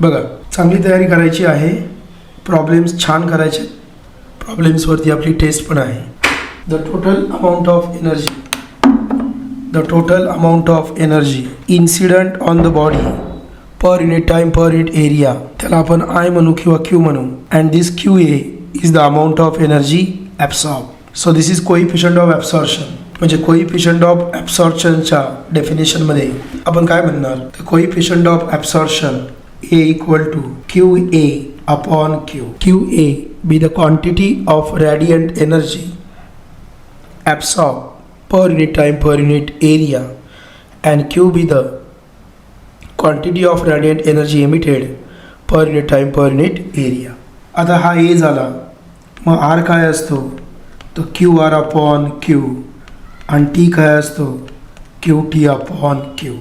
बघा, चांगली तयारी करायची आहे, प्रॉब्लेम्स छान करायचे, प्रॉब्लेम्सवरती आपली टेस्ट पण आहे. The total amount of energy incident on the body per unit time per unit area, त्याला आपण आय म्हणू किंवा क्यू म्हणू. And this Q A is the amount of energy absorb. So this is coefficient of absorption. म्हणजे coefficient of ॲब्सॉर्प्शनच्या डेफिनेशनमध्ये आपण काय म्हणणार, तर coefficient of absorption A equal to QA upon Q. QA be the quantity of radiant energy absorbed per unit time per unit area, and Q be the quantity of radiant energy emitted per unit time per unit area. आता हा A झाला, मग R काय असतो, तो QR upon Q, आणि T काय असतो, QT upon Q.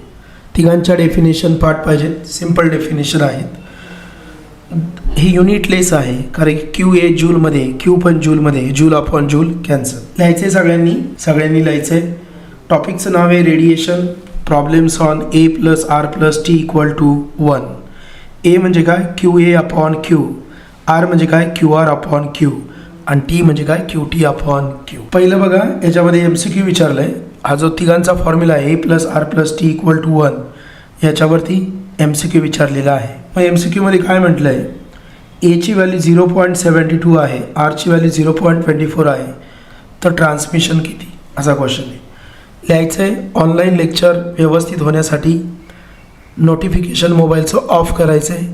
तिघांच्या डेफिनेशन पाठ पाहिजेत, सिम्पल डेफिनेशन आहेत. हे युनिटलेस आहे कारण क्यू ए जूलमध्ये, क्यू पण जूलमध्ये, जूल अपॉन जूल कॅन्सल. लिहायचं आहे सगळ्यांनी लिहायचं आहे. टॉपिकचं नाव आहे radiation. Problems on A plus R plus T equal to 1. A म्हणजे काय, Q A upon Q. R म्हणजे काय, क्यू आर अपॉन क्यू. आणि टी म्हणजे काय, क्यू टी अपॉन क्यू. पहिलं बघा, याच्यामध्ये MCQ विचारलं आहे. हा जो तिघांचा फॉर्म्युला आहे, A plus R plus T equal to 1, याच्यावरती MCQ विचारलेला आहे. मग MCQमध्ये काय म्हटलं आहे, एची व्हॅल्यू 0.72 आहे, आरची व्हॅल्यू 0.24 आहे, तर ट्रान्समिशन किती, असा क्वेश्चन आहे. लिहायचं आहे. ऑनलाईन लेक्चर व्यवस्थित होण्यासाठी नोटिफिकेशन मोबाईलचं ऑफ करायचं आहे.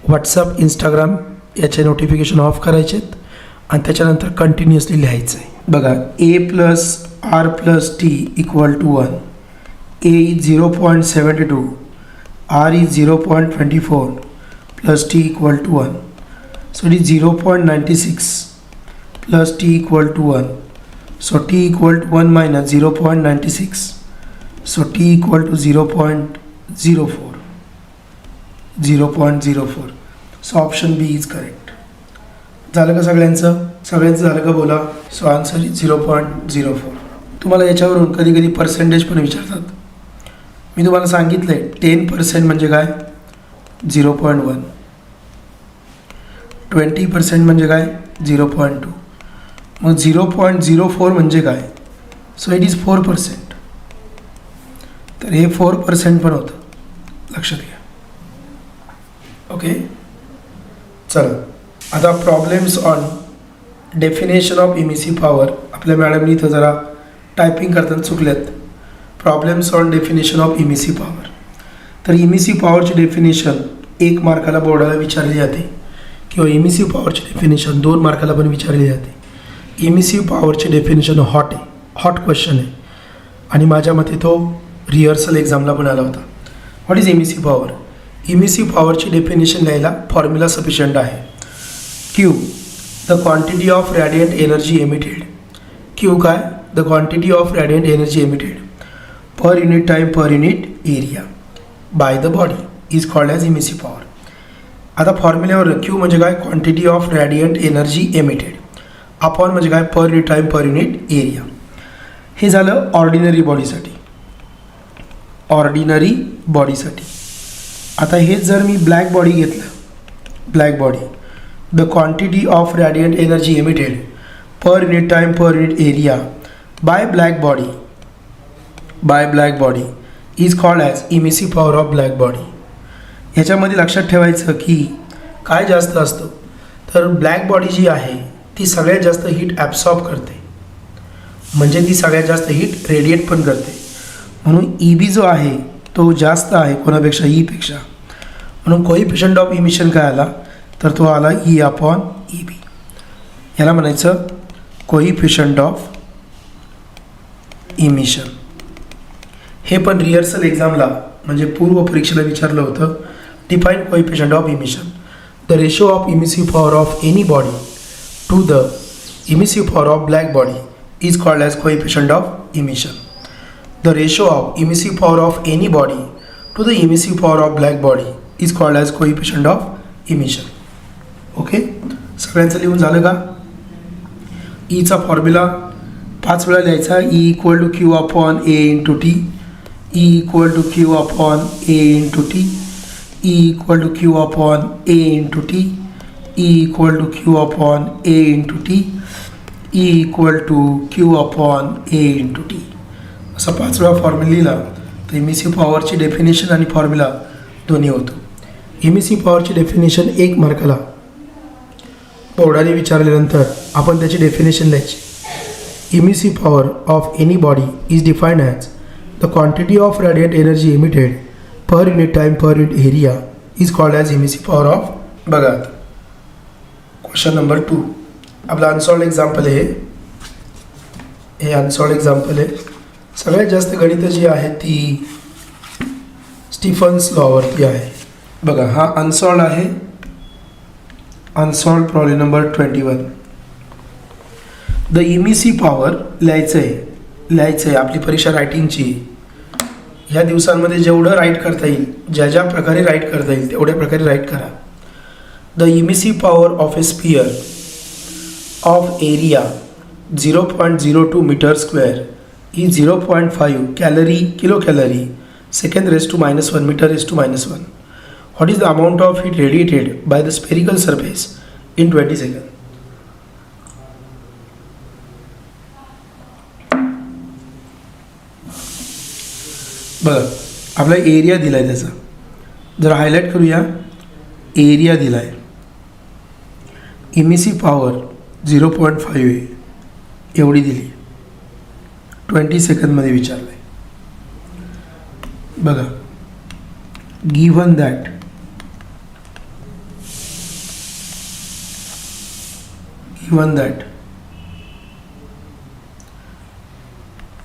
व्हॉट्सअप, इंस्टाग्राम याचे नोटिफिकेशन ऑफ करायचे आहेत आणि त्याच्यानंतर कंटिन्युअसली लिहायचं आहे. बघा, A plus R plus T equal to 1. A is 0.72, R is 0.24 plus T equal to 1. So it is 0.96 plus T equal to 1. So T equal to 1 minus 0.96. So T equal to 0.04. 0.04. So option B is correct. झालं का सगळ्यांचं झालं का बोला. So answer is 0.04. तुम्हाला याच्यावरून कधी कधी पर्सेंटेज पण विचारतात. मी तुम्हाला सांगितलं आहे 10% म्हणजे काय, 0.1. 20% म्हणजे काय, 0.2. मग 0.04 म्हणजे काय, सो इट इज 4%. तर हे 4% पण होतं, लक्षात घ्या. ओके, चला आता problems on definition of emissive power. आपल्या मॅडमनी इथं जरा टायपिंग करताना चुकल्यात. Problems on definition of emissive power. तर इमिसिव्ह पॉवरची डेफिनेशन 1 मार्काला बोर्डाला विचारली जाते, किंवा इमिसिव्ह पॉवरची डेफिनेशन 2 मार्काला पण विचारली जाते. इमिसिव्ह पॉवरची डेफिनेशन हॉट आहे, हॉट क्वेश्चन आहे, आणि माझ्या मते तो रिहर्सल एक्झामला पण आला होता. What is emissive power. Emissive पॉवरची डेफिनेशन लिहायला फॉर्म्युला सफिशियंट आहे. Q the quantity of radiant energy emitted. Q काय, the quantity of radiant energy emitted per unit time per unit area by the body is called as emissive power. आता फॉर्म्युल्यावर Q म्हणजे काय, quantity of radiant energy emitted, upon म्हणजे काय, per unit time per unit area. हे झालं ordinary बॉडीसाठी. आता हेच जर मी ब्लॅक बॉडी घेतलं, black body, the quantity of radiant energy emitted per unit time per unit area by black body is called as emissive power of black body. ह्याच्यामध्ये लक्षात ठेवायचं की काय जास्त असतं, तर ब्लॅक बॉडी जी आहे ती सगळ्यात जास्त हीट ॲब्सॉर्ब करते, म्हणजे ती सगळ्यात जास्त हीट रेडिएट पण करते. म्हणून EB जो आहे तो जास्त आहे कोणापेक्षा, Eपेक्षा. म्हणून कोइफिशियंट ऑफ इमिशन काय आला, तर तो आला E अपॉन EB. याला म्हणायचं कोइफिशियंट ऑफ इमिशन. हे पण रिहर्सल एक्झामला म्हणजे पूर्व परीक्षेला विचारलं होतं. Define coefficient of emission. The ratio of emissive power of any body to the emissive power of black body is called as coefficient of emission. The ratio of emissive power of any body to the emissive power of black body is called as coefficient of emission. Okay, सगळ्यांचं लिहून झालं का. Icha formula 5 वेळा लिहायचा. E equal to Q upon A into T. E equal to Q upon A into T. E equal to Q upon A into T, E equal to Q upon A into T, E equal to Q upon A into T. असा 5 वेळा formula लिहिला तर emissive पॉवरची definition आणि formula दोन्ही होतो. Emissive पॉवरची definition 1 मार्काला बोर्डाने विचारल्यानंतर आपण त्याची डेफिनेशन लिहायची. Emissive power of any body is defined as the quantity of radiant energy emitted per unit time per unit area is called as emissive power of. बघा क्वेश्चन नंबर 2 आपला अनसॉल्ड example आहे. हे अनसॉल्ड example आहे. सगळ्यात जास्त गणितं जी आहेत ती स्टीफन्स लॉवरती आहे. बघा हा अनसॉल्ड आहे. Unsolved problem number 21. The emissive power लिहायचं आहे आपली परीक्षा रायटिंगची. ह्या दिवसांमध्ये जेवढं राईट करता येईल, ज्या प्रकारे राईट करता येईल तेवढ्या प्रकारे राईट करा. The emissive power of a sphere of area 0.02 metre square is 0.5 kilo calorie second raised to -1 meter raised to -1. What is the amount of heat radiated by the spherical surface in 20 seconds? बघा आपला area दिला आहे त्याचा. जरा highlight करूया. Area दिला आहे. Emissive power 0.5 आहे एवढी दिली. 20 सेकंदमध्ये विचारलं आहे. बघा given that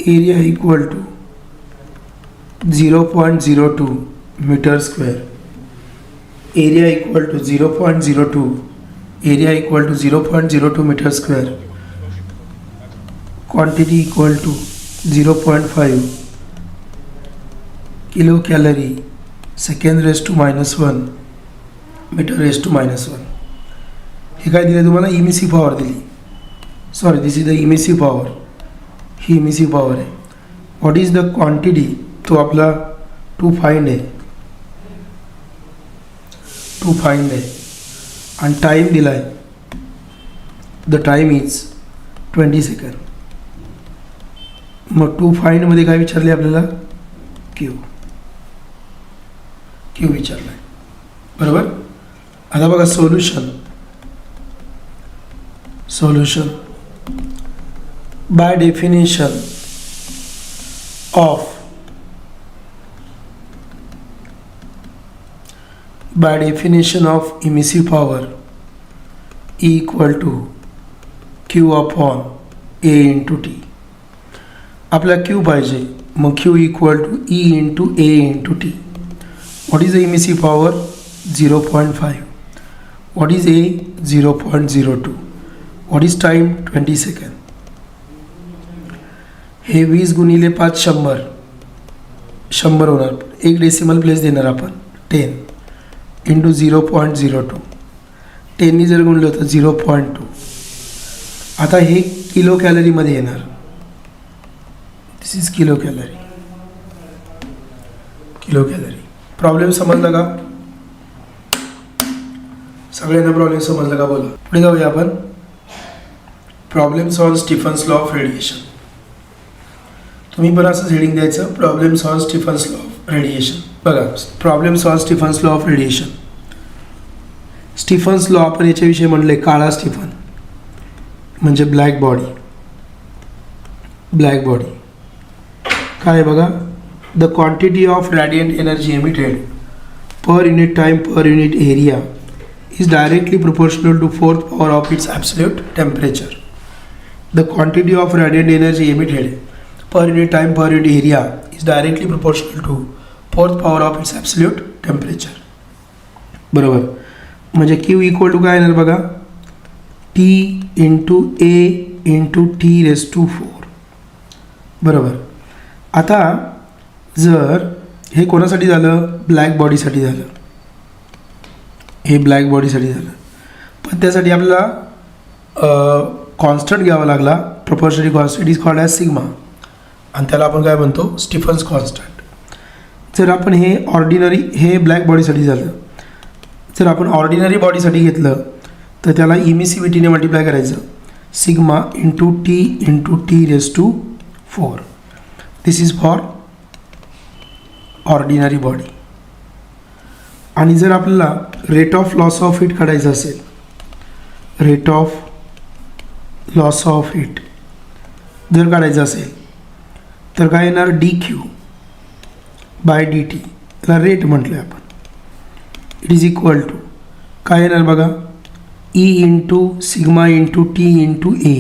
area equal to 0.02 metre square. Area equal to 0.02 metre square. Quantity equal to 0.5 kilo calorie second raise to -1 metre raise to -1. हे काय दिलं तुम्हाला? इमिसिव्ह पॉवर दिली. Sorry this is the emissive power. ही emissive power आहे. What is the quantity? तो आपला to find आहे आणि टाईम दिला आहे. The time is 20 second. मग टू फाइंडमध्ये काय विचारले आपल्याला? क्यू विचारलं आहे. बरोबर. आता बघा solution by definition of emissive power E equal to Q upon A into T. आपला Q पाहिजे. मग Q equal to E into A into T. What is the emissive power? 0.5. What is A? 0.02. What is time? 20 second. हे 20 गुणिले 5 100 होणार. एक decimal place देणार आपण 10 into 0.02. 10नी जर गुणलं तर 0.2. आता हे किलो कॅलरीमध्ये येणार. दिस इज किलो कॅलरी. प्रॉब्लेम समजला का? सगळ्यांना प्रॉब्लेम समजला का? बोला. पुढे जाऊया आपण. Problems on Stefan's law of radiation. तुम्ही पण असंच हेडिंग द्यायचं, problems on Stefan's law of radiation. बघा problems on Stefan's law of radiation. Stefan's law आपण याच्याविषयी म्हणले. काळा स्टीफन म्हणजे ब्लॅक बॉडी. काय बघा? The quantity of radiant energy emitted per unit time per unit area is directly proportional to fourth power of its absolute temperature. The quantity of radiant energy emitted per unit time per unit area is directly proportional to fourth power of its absolute temperature. बरोबर. म्हणजे Q equal to काय येणार बघा? T into A into T raise to 4. बरोबर. आता जर हे कोणासाठी झालं? ब्लॅक बॉडीसाठी झालं. हे ब्लॅक बॉडीसाठी झालं. पण त्यासाठी आपल्याला कॉन्स्टंट घ्यावा लागला. Proportionally constant is called as sigma आणि त्याला आपण काय म्हणतो? Stefan's constant. जर आपण हे ब्लॅक बॉडीसाठी झालं, जर आपण ऑर्डिनरी बॉडीसाठी घेतलं तर त्याला इमिसिव्हिटीने मल्टिप्लाय करायचं, sigma into T raise to 4. This is for ordinary body. आणि जर आपल्याला rate of loss of heat काढायचं असेल, rate of loss of heat जर काढायचं असेल तर काय येणार, dq बाय dt, त्याला रेट म्हटलं आहे आपण. इट इज इक्वल टू काय येणार बघा, E into sigma into T into A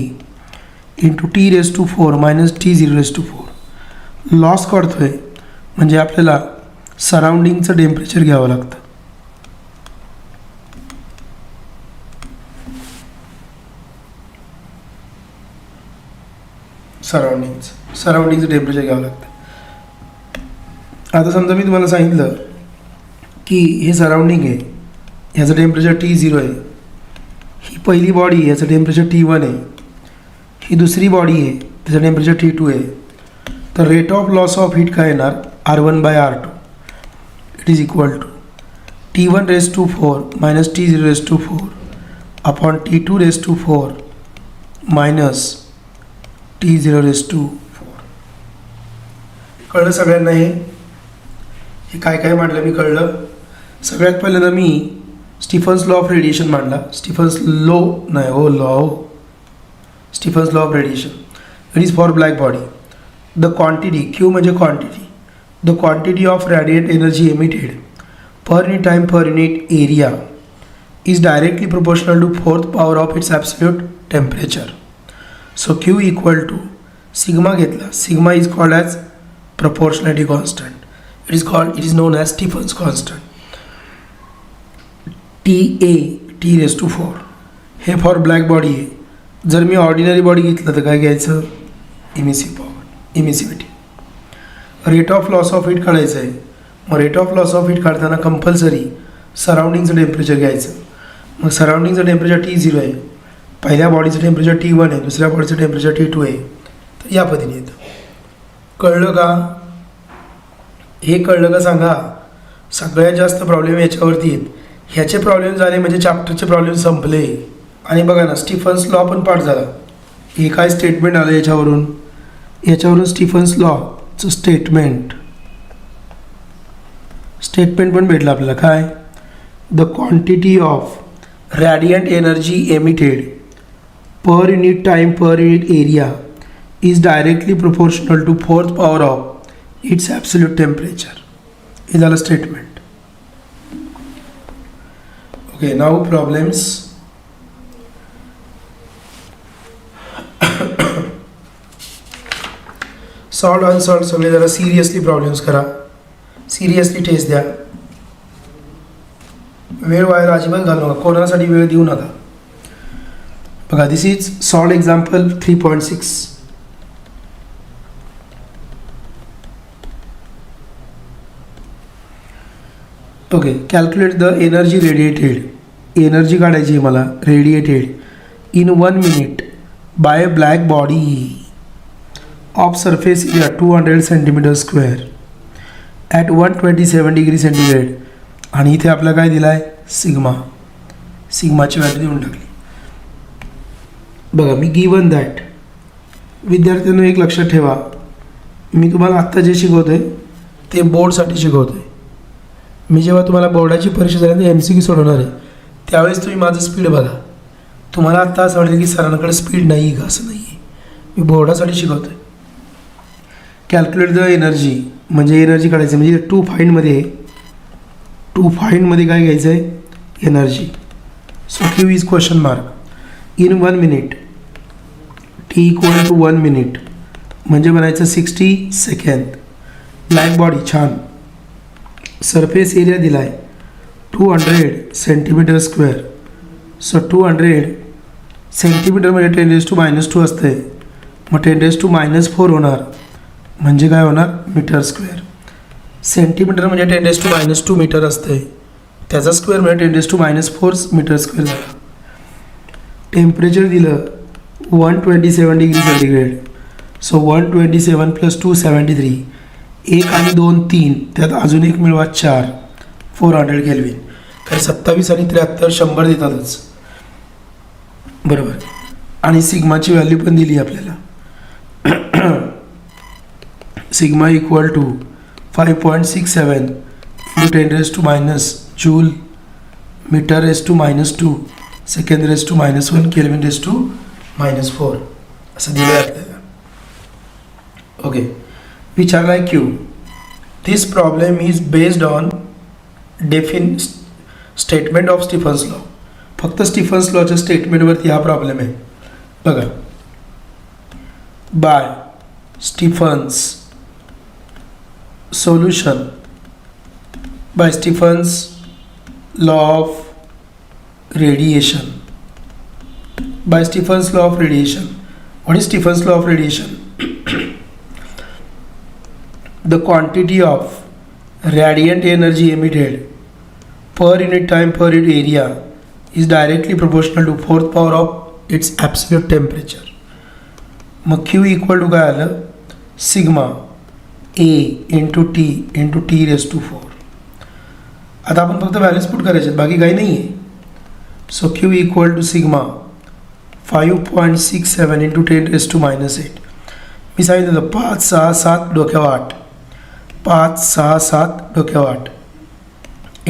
into T raise to 4 minus T0 raise to 4. Loss काढतो आहे म्हणजे आपल्याला सराउंडिंगचं टेम्परेचर घ्यावं लागतं. सराउंडिंगचं टेम्परेचर घ्यावं लागतं. आता समजा मी तुम्हाला सांगितलं की हे सराउंडिंग आहे, ह्याचं टेम्परेचर T0 आहे, ही पहिली बॉडी आहे याचं टेम्परेचर T1 आहे, ही दुसरी बॉडी आहे त्याचं टेम्परेचर T2 आहे. तर rate of loss of heat काय येणार, R1 by R2. It is equal to T1 raise to 4 minus T0 raise to 4 upon T2 raise to 4 minus T0 raise to 4. कळलं सगळ्यांना हे काय काय मांडलं मी, कळलं. सगळ्यात पहिल्यांदा मी स्टीफन्स लॉ ऑफ रेडिएशन मांडला. Stefan's law of radiation. It is for black body. The quantity, Q म्हणजे quantity, the quantity of radiant energy emitted per unit time per unit area is directly proportional to 4th power of its absolute temperature. So Q equal to sigma घेतला, sigma is called as proportionality constant. It is known as Stephen's constant. T raise to 4 हे for black body आहे. जर मी ordinary body घेतलं तर काय घ्यायचं, emissivity. Rate of loss of heat काढायचं आहे. मग rate of loss of heat काढताना कंपल्सरी सराउंडिंगचं टेम्परेचर घ्यायचं. मग सराउंडिंगचं टेम्परेचर T0 आहे, पहिल्या बॉडीचं टेम्परेचर T1 आहे, दुसऱ्या बॉडीचं टेम्परेचर T2 आहे. तर या पद्धतीने येतं. कळलं का, हे कळलं का सांगा. सगळ्यात जास्त प्रॉब्लेम याच्यावरती आहेत. ह्याचे प्रॉब्लेम झाले म्हणजे चॅप्टरचे प्रॉब्लेम संपले. आणि बघा ना, स्टीफन्स लॉ पण पाठ झाला. हे काय स्टेटमेंट आलं याच्यावरून स्टीफन्स लॉचं स्टेटमेंट पण भेटलं आपल्याला. काय, the quantity of radiant energy emitted per unit time per unit area is directly proportional to 4th power of its absolute temperature. Is all a statement. Okay, now problems. Solve unsolved सगळे जरा seriously problems करा, seriously taste द्या. वेळ वाया अजिबात घालू नका, कोणासाठी वेळ देऊ नका. बघा, this is solve example 3.6. Okay, calculate the energy radiated. Energy काढायची आहे मला, radiated in 1 minute by black body of surface area 200 cm² at 127 degree centigrade. आणि इथे आपला काय दिला आहे, सिग्माची व्हॅल्यू देऊन टाकली. बघा, मी गिवन दॅट. विद्यार्थ्यांनो एक लक्षात ठेवा, मी तुम्हाला आत्ता जे शिकवतो आहे ते बोर्डसाठी शिकवतो आहे. मी जेव्हा तुम्हाला बोर्डाची परीक्षा झाल्यानंतर MCQ सोडवणार आहे त्यावेळेस तुम्ही माझं स्पीड बघा. तुम्हाला आत्ता असं वाटेल की सरांकडे स्पीड नाही का, असं नाही आहे. मी बोर्डासाठी शिकवतो आहे. कॅल्क्युलेट द एनर्जी म्हणजे एनर्जी काढायचं, म्हणजे टू फाइंडमध्ये काय घ्यायचं आहे, energy. So Q is question mark in 1 minute. T equal to 1 minute म्हणजे बनायचं 60 सेकंद. ब्लॅक बॉडी, छान. सरफेस एरिया दिला आहे 200 cm². सो 200 सेंटीमीटर म्हणजे 10⁻² असते. मग 10⁻⁴ होणार म्हणजे काय होणार, मीटर². सेंटीमीटर म्हणजे 10⁻² मीटर असते, त्याचा स्क्वेअर म्हणजे 10⁻⁴ मीटर² झाला. टेम्परेचर दिलं 127 डिग्री सेंटीग्रेड. सो 127 + 273 1 आणि 2 3, त्यात अजून एक मिळवा 4, 400 केल्विन. काही 27 आणि 73 100 देतातच, बरोबर. आणि सिग्माची व्हॅल्यू पण दिली आपल्याला. Sigma equal to 5.67 into 10⁻⁻, joule metre (-2), second (-1), kelvin (-4) असं दिलं आहे आपल्याला. ओके, विचारला आहे Q. This problem is based on statement of Stefan's law. फक्त स्टीफन्स लॉच्या स्टेटमेंटवरती हा प्रॉब्लेम आहे. बघा, by Stefan's solution, by Stefan's law of radiation, by Stephen's law of radiation. What is Stephen's law of radiation? The quantity of radiant energy emitted per unit time per unit area is directly proportional to 4th power of its absolute temperature. मग Q equal to काय आलं? Sigma A into T into T⁴. आता आपण फक्त values put करायचे, बाकी काही नाही आहे. So Q equal to sigma 5.67 into 10⁻⁸. मी सांगितलं 5 6 7 डोक्यावर 8, 5 6 7 डोक्यावर 8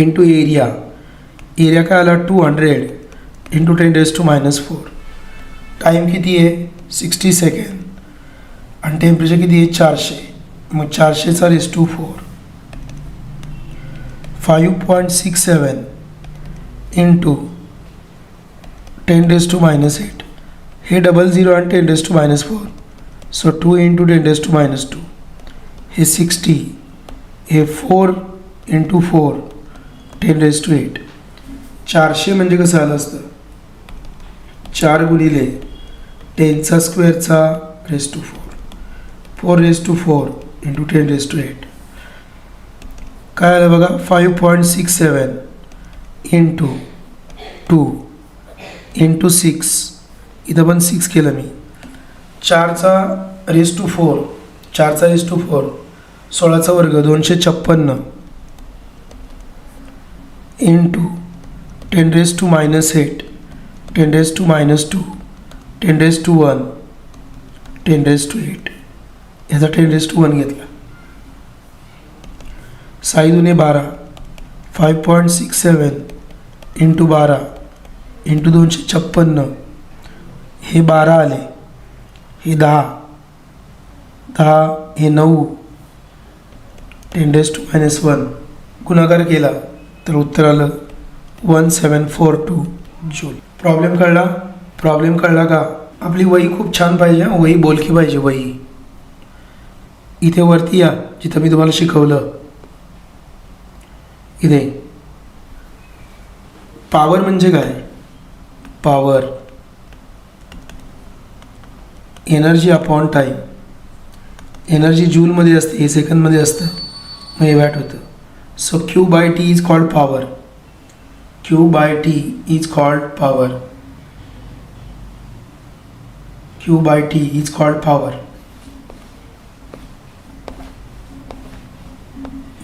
इंटू एरिया. एरिया काय आला 200 इंटू 10⁻⁴. टाईम किती आहे 60 सेकंड आणि टेम्परेचर किती आहे 400. मग 400⁴ 5.67 इंटू 10⁻⁸. हे 00 आणि 10⁻⁴. So 2 into 10⁻². हे 60, हे 4 इंटू 4 10⁸. 400 म्हणजे कसं आलं असतं 4 गुणिले 10⁻⁴ 4⁴ इंटू 10⁸. काय आलं बघा 5.67 इंटू 2 इंटू 6. इथं पण 6 केलं मी. 4⁴ 4⁴ 16चा वर्ग 256 इंटू 10⁻⁸, 10⁻², 10⁻⁴, 10⁸. याचा 10⁻⁴ घेतला. 6 दुने 12, 5.67 इंटू 12 इंटू 256. हे 12 आले, हे 10, हे 9, 10⁻⁻1. गुणाकार केला तर उत्तर आलं 1742 जूल. प्रॉब्लेम कळला का? आपली वही खूप छान पाहिजे, वही बोलकी पाहिजे. वही इथे वरती या, जिथं मी तुम्हाला शिकवलं. इथे पॉवर म्हणजे काय? Power energy upon time. Energy जूलमध्ये असते, हे सेकंदमध्ये असतं, मग हे वॅट होतं. So Q/T is called power. Q/T is called power. Q/T is called power.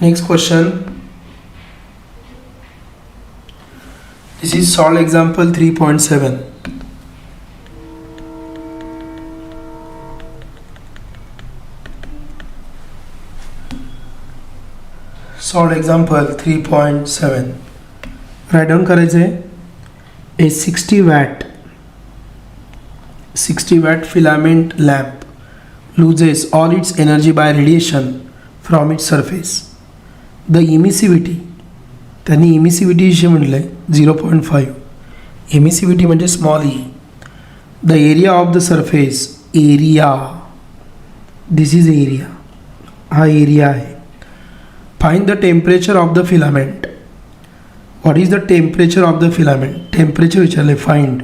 Next question. This is solve example 3.7. Solve example 3.7. Write down करायचे. A 60 watt filament lamp loses all its energy by radiation from its surface. The emissivity, त्यांनी इमिसिव्हिटी विषयी म्हटलं आहे 0.5. Emissivity म्हणजे small E. The area of the surface, area, this is area, हा area आहे. Find the temperature of the filament. What is the temperature of the filament? Temperature विचारलं, find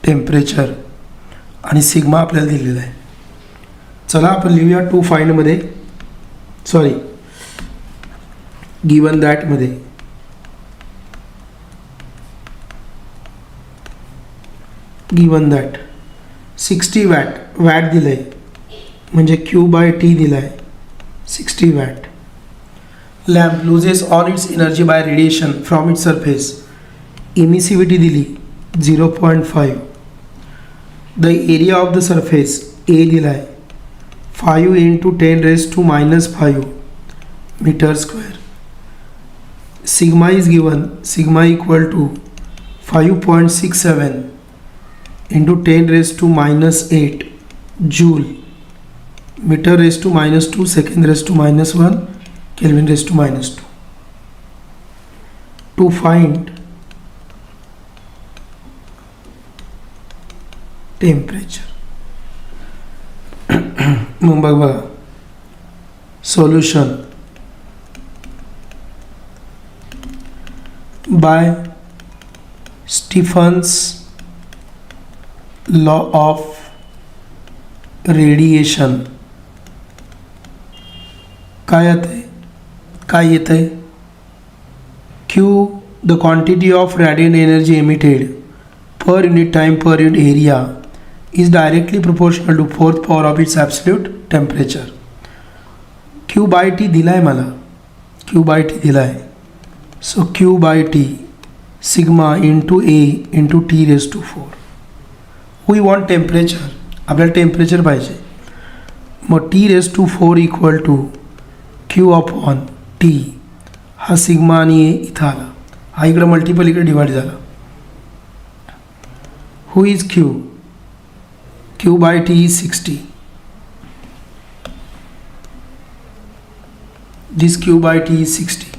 temperature. आणि sigma आपल्याला दिलेला आहे. चला आपण लिहूया टू फाइंडमध्ये, सॉरी गिवन दॅटमध्ये. गिवन दॅट 60 वॅट दिलं आहे म्हणजे Q/T दिला आहे 60 watt. Lamp loses all its energy by radiation from its surface. Emissivity दिली 0.5. The area of the surface A दिला आहे 5 into 10 raised to minus 5 meter square. Sigma is given, sigma equal to 5.67 into 10 raised to minus 8 joule, meter raised to minus 2, second raised to minus 1, Kelvin raised to minus 2. To find temperature. मग बघा solution. By Stephen's law of radiation काय येते Q the quantity of radiant energy emitted per unit time per unit area is directly proportional to fourth power of its absolute temperature. Q by T दिलाय मला, Q by T दिलाय, so Q by T sigma into A into T raised to 4. We want temperature, आपल्याला temperature पाहिजे, मग T raised to 4 equal to Q upon T. हा sigma आणि ए इथं आला, हा इकडे मल्टिपल इकडे डिवाइड झाला. Who is Q? Q by T is 60. This Q by T is 60.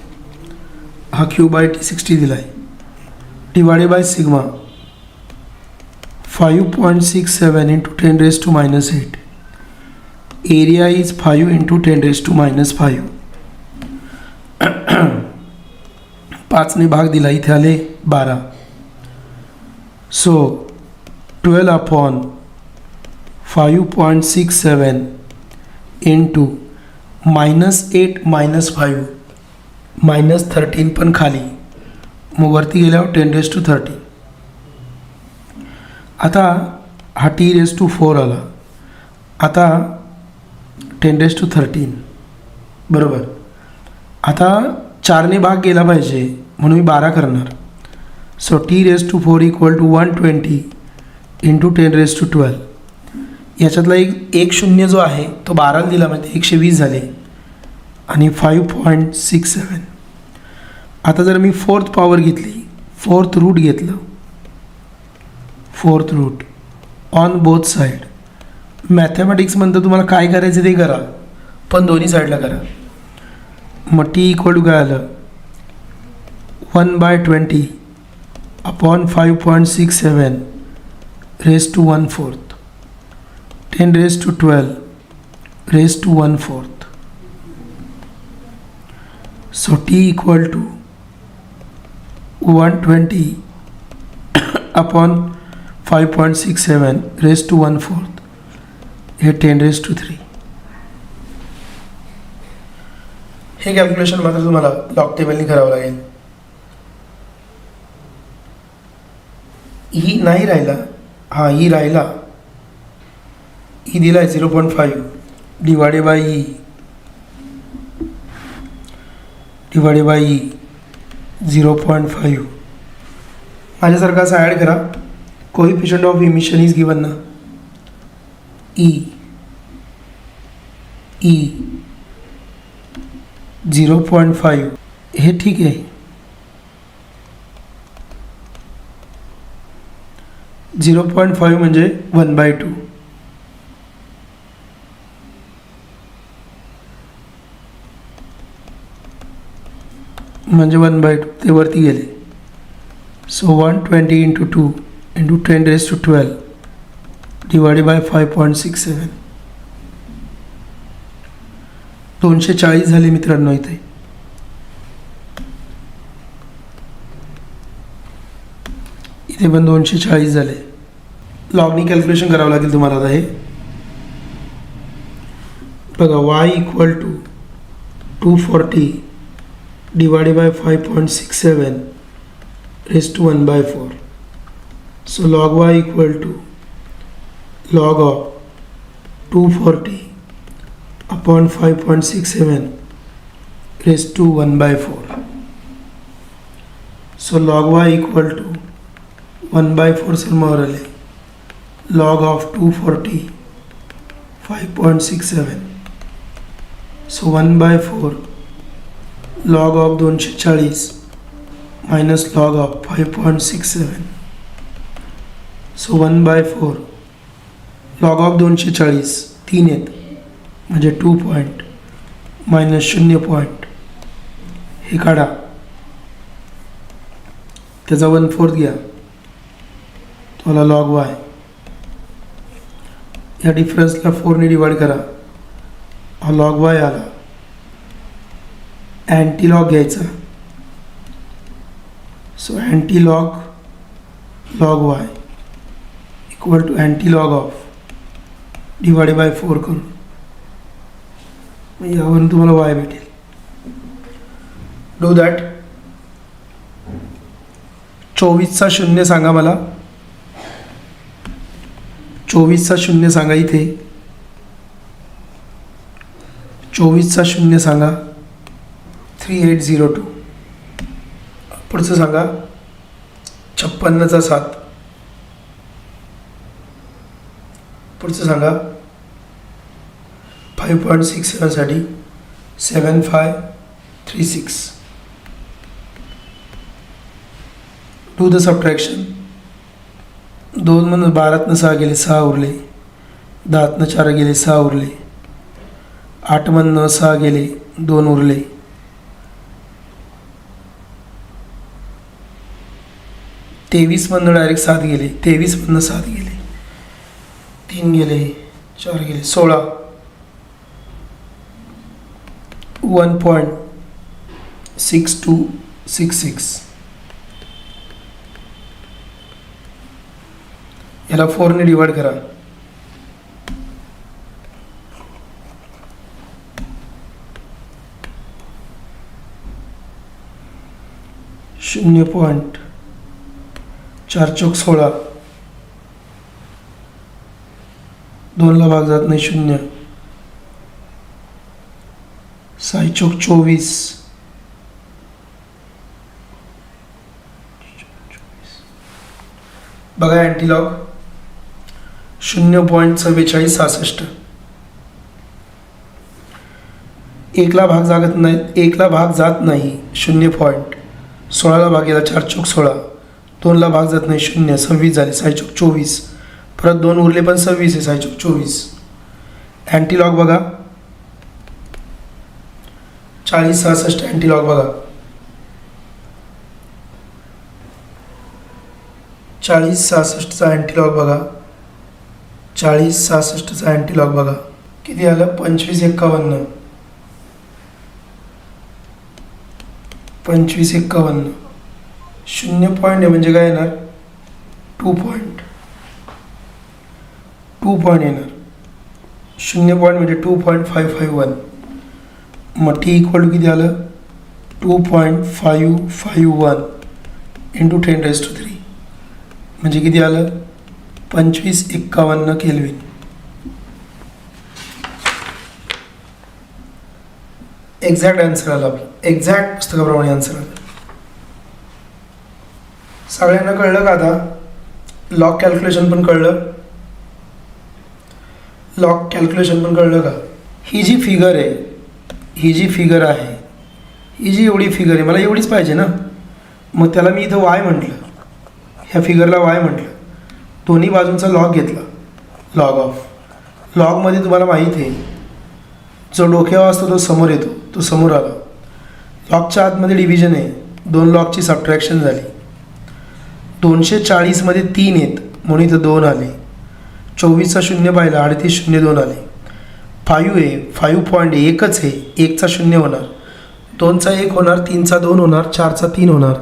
हा Q by T 60 दिला आहे, divided by sigma 5.67 into 10 raised to minus 8. Area is 5 into 10 raised to minus 5. 5 ने भाग दिला, इथे आले 12. सो 12 अपॉन 5.67 into -8 -5 -13 पण खाली, मग वरती गेल्यावर 10 raised to 30. आता हा T raised to 4 आला, आता 10 raised to 13 बरोबर. आता 4 ने भाग गेला पाहिजे म्हणून मी 12 करणार. So T raised to 4 equal to 120 into 10 raised to 12. याच्यातला एक शून्य जो आहे तो 12 दिला म्हणजे 120 झाले आणि 5.67. आता जर मी फोर्थ पॉवर घेतली, फोर्थ रूट घेतलं, fourth root on both side. मॅथमॅटिक्समध्ये तुम्हाला काय करायचं ते करा, पण दोन्ही साईडला करा. मग T इक्वल टू काय आलं 1/20 upon 5.67 raise to 1/4, 10 raised to 12 raised to 1/4. So T equal to 120 upon 5.67 raised to 1/4, हे 10 raised to 3. हे कॅल्क्युलेशन मात्र तुम्हाला लॉग टेबलनी करावं लागेल. ई नाही राहिला, हा ई राहिला, ई दिला आहे 0.5 divided by E divided by E 0.5. माझ्यासारखा असं ॲड करा. Coefficient of emission is given ना, ई 0.5 हे ठीक आहे. 0.5 म्हणजे 1/2. म्हणजे 1/2 ते वरती गेले. So 120 into 2 into 10 raised to 12 divided by 5.67. 240 झाले मित्रांनो. इथे पण 240 झाले. लॉगनी कॅल्क्युलेशन करावं लागेल तुम्हाला. आता हे बघा, y equal to 240 divided by 5.67 raised to 1/4. So log y equal to log of 240 upon 5.67 raised to 1/4. So log y equal to 1/4 समोरले log of 240 5.67. So 1/4 log of 240 minus log of 5.67. So 1/4 log of 240 3 आहेत म्हणजे 2 point minus 0 point हे काढा, त्याचा 1/4 घ्या, तुम्हाला log Y, या डिफरन्सला 4ने divide करा, हा लॉग वाय आला. अँटी लॉग घ्यायचा, so anti log Y equal to anti log of divide by 4 करून यावरून तुम्हाला वाय भेटेल. Do that. 24चा शून्य सांगा मला, 24चा शून्य सांगा इथे, 24चा शून्य सांगा 3802. पुढचं सांगा 56चा 7. पुढचं सांगा 5.67 साठी 7536. Do the subtraction. 2 मधून 12तनं 6 गेले, 6 उरले. 10तनं 4 गेले, 6 उरले. 8 मधनं 6 गेले, 2 उरले. 23 मधनं डायरेक्ट 7 गेले, 23 मधनं 7 गेले, 3 गेले, 4 गेले, 16. 1.6266. याला 4ने डिवाइड करा, शून्य पॉइंट 4 चौक 16. 2ला भाग जात नाही, 0. 6 चौक 24. बघा अँटीलॉग 0.4466. 1ला भाग जात नाही, 1ला भाग जात नाही, 0 पॉईंट. 16ला भाग गेला, 4 चौक 16. 2ला भाग जात नाही, 0. 26 झाले, 6 चौक 24. परत 2 उरले पण 26 आहे, 6 चौक 24. अँटीलॉग बघा 4066. अँटीलॉग बघा 4066चा अँटीलॉग बघा, 4066चा अँटीलॉग बघा किती आलं, 2551. 2551 0 पॉईंट आहे म्हणजे काय येणार, 2 पॉईंट. 2 पॉईंट येणार, 0 पॉईंट म्हणजे 2.551. मग टी इक्वल टू किती आलं, 2.551 इंटू 10⁻³ म्हणजे किती आलं, 2551 केल्विन. एक्झॅक्ट आन्सर आला आपलं, एक्झॅक्ट पुस्तकाप्रमाणे आन्सर आलं. सगळ्यांना कळलं का आता, लॉग कॅल्क्युलेशन पण कळलं, लॉग कॅल्क्युलेशन पण कळलं का. ही जी फिगर आहे, ही जी फिगर आहे, ही जी एवढी फिगर आहे, मला एवढीच पाहिजे ना, मग त्याला मी इथं वाय म्हटलं, ह्या फिगरला वाय म्हटलं. दोन्ही बाजूंचा लॉग घेतला, लॉग ऑफ. लॉगमध्ये तुम्हाला माहीत आहे जो डोक्यावर असतो तो समोर येतो, तो समोर आला. लॉगच्या आतमध्ये डिव्हिजन आहे, 2 लॉगची सबट्रॅक्शन झाली. 240 मध्ये 3 आहेत म्हणून इथं 2 आले. 24चा शून्य पाहिला, 38 0 2 आले. 5 आहे, 5 पॉईंट एकच आहे, 1चा 0 होणार, 2चा 1 होणार, 3चा 2 होणार, 4चा 3 होणार,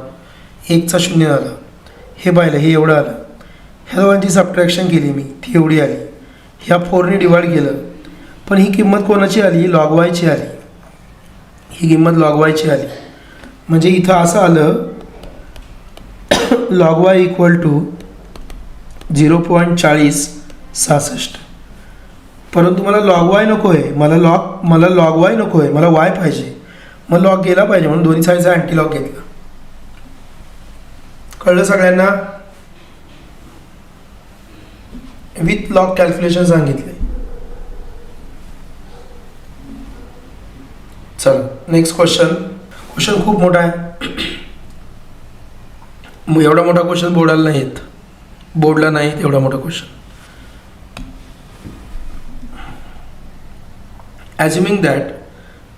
1चा 0 झाला. हे पाहिलं, हे एवढं आलं. ह्या दोघांची सबट्रॅक्शन केली मी, ती एवढी आली. ह्या 4ने डिवाइड केलं, पण ही किंमत कोणाची आली, लॉग वायची आली. ही किंमत लॉग वायची आली म्हणजे इथं असं आलं, लॉग वाय इक्वल टू 0.4066. परंतु मला लॉग वाय नको आहे, मला लॉग वाय नको आहे, मला वाय पाहिजे. मग लॉग गेला पाहिजे म्हणून दोन्ही साईडचा अँटी लॉग घेतला. कळलं सगळ्यांना? विथ लॉग कॅल्क्युलेशन सांगितले. चल नेक्स्ट क्वेश्चन. क्वेश्चन खूप मोठा आहे. मग एवढा मोठा क्वेश्चन बोर्डाला नाही येत, बोर्डला नाही येत एवढा मोठा question. Assuming that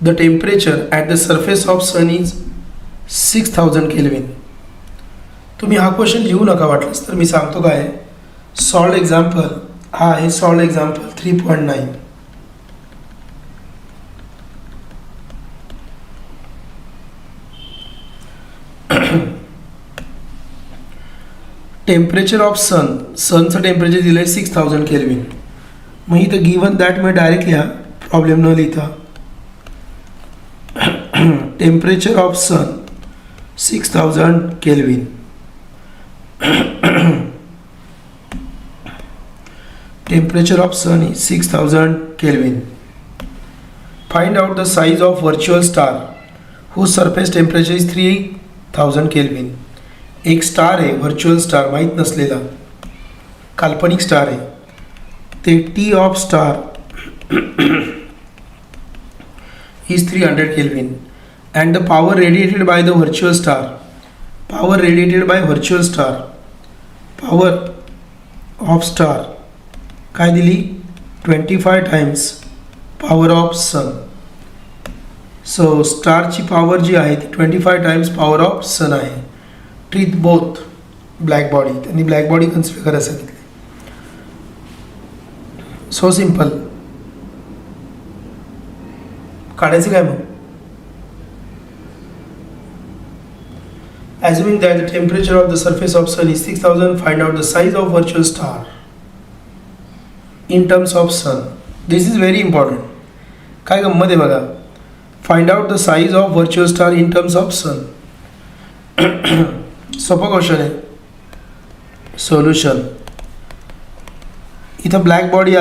the temperature at the surface of sun is 6000 Kelvin. तुम्ही हा क्वेश्चन लिहू नका वाटलंच तर मी सांगतो काय. सॉल्ड एक्झाम्पल हा आहे. Solved example 3.9. टेम्परेचर ऑफ सनचं टेम्परेचर दिलं आहे 6000 केल्विन. मग इथं गिवन दॅट मी डायरेक्ट लिहा, प्रॉब्लेम न लिहिता. Temperature of sun 6000 kelvin. Temperature of sun is 6000 kelvin. Find out the size of virtual star whose surface temperature is 3000 kelvin. एक स्टार आहे, व्हर्च्युअल स्टार, माहीत नसलेला काल्पनिक स्टार आहे. ते T of star is 300 Kelvin and the power radiated by the virtual star, power of star काय दिली 25 times power of sun. so स्टारची पॉवर जी आहे ती 25 times power of sun आहे. ट्रीट बोथ ब्लॅक बॉडी, त्यांनी ब्लॅक बॉडी कन्सिडर करायला सांगितले. So simple. काढायचं काय मग. Assuming that the temperature of the surface of sun is 6000, find out the size of virtual star in terms of sun. This is very important. काय गंमत आहे बघा. Find out the size of virtual star in terms of sun. सोपा question आहे. Solution. इथं black body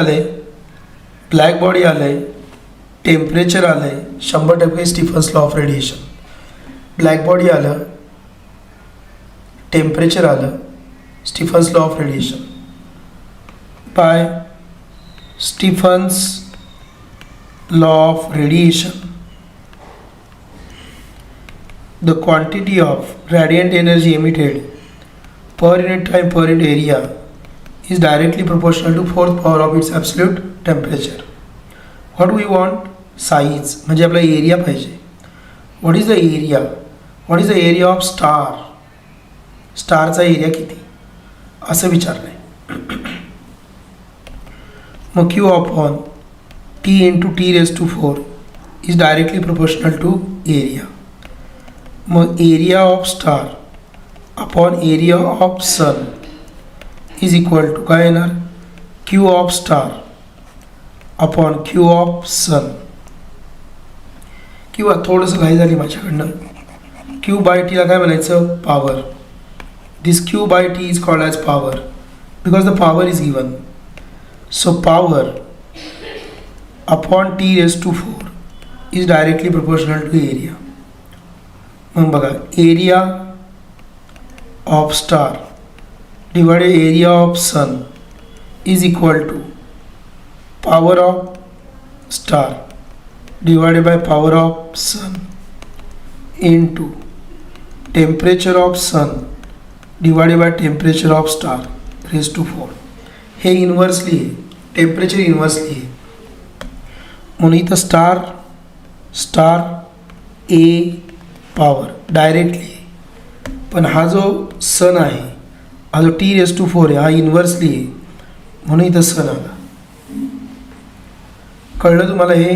आले, temperature आलं आहे 100% Stefan's law of radiation. Black body आलं, टेम्परेचर आलं, Stefan's law of radiation. By Stefan's law of radiation, the quantity of radiant energy emitted per unit time per unit area is directly proportional to fourth power of its absolute temperature. What do we want? Size म्हणजे आपला area पाहिजे. What is the area? What is the area of star? स्टारचा area किती असं विचारलंय. मग Q upon T into T raised to 4 is directly proportional to area. मग area of star upon area of sun is equal to काय येणार. Q of star upon Q of sun. किंवा थोडंसं घाई झाली माझ्याकडनं. क्यू बाय टीला काय म्हणायचं power. This Q by T is called as power because the power is given. So power upon T raise to 4 is directly proportional to area. मग बघा area of star divided area of sun is equal to power of star divided by power of sun into temperature of sun divided by temperature of star raise to 4. हे inversely आहे, temperature inversely आहे म्हणून इथं star ए power directly. पण हा जो सन आहे, हा जो टी रेस टू 4 आहे, हा इन्व्हर्सली आहे म्हणून इथं सन आला. कळलं तुम्हाला हे.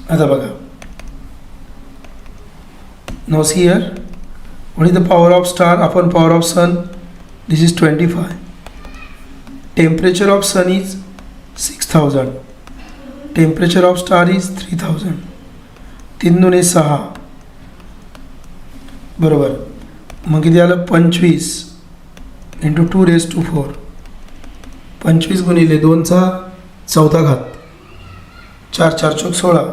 आता बघा now see here what is the power of star upon power of sun. This is 25. Temperature of sun is 6000. Temperature of star is 3000. 3 दुने 6 बरोबर. मग किती आलं 25 इंटू 2 रेज टू 4 25 गुणिले 2चा चौथा घात, 4 4 चौक 16,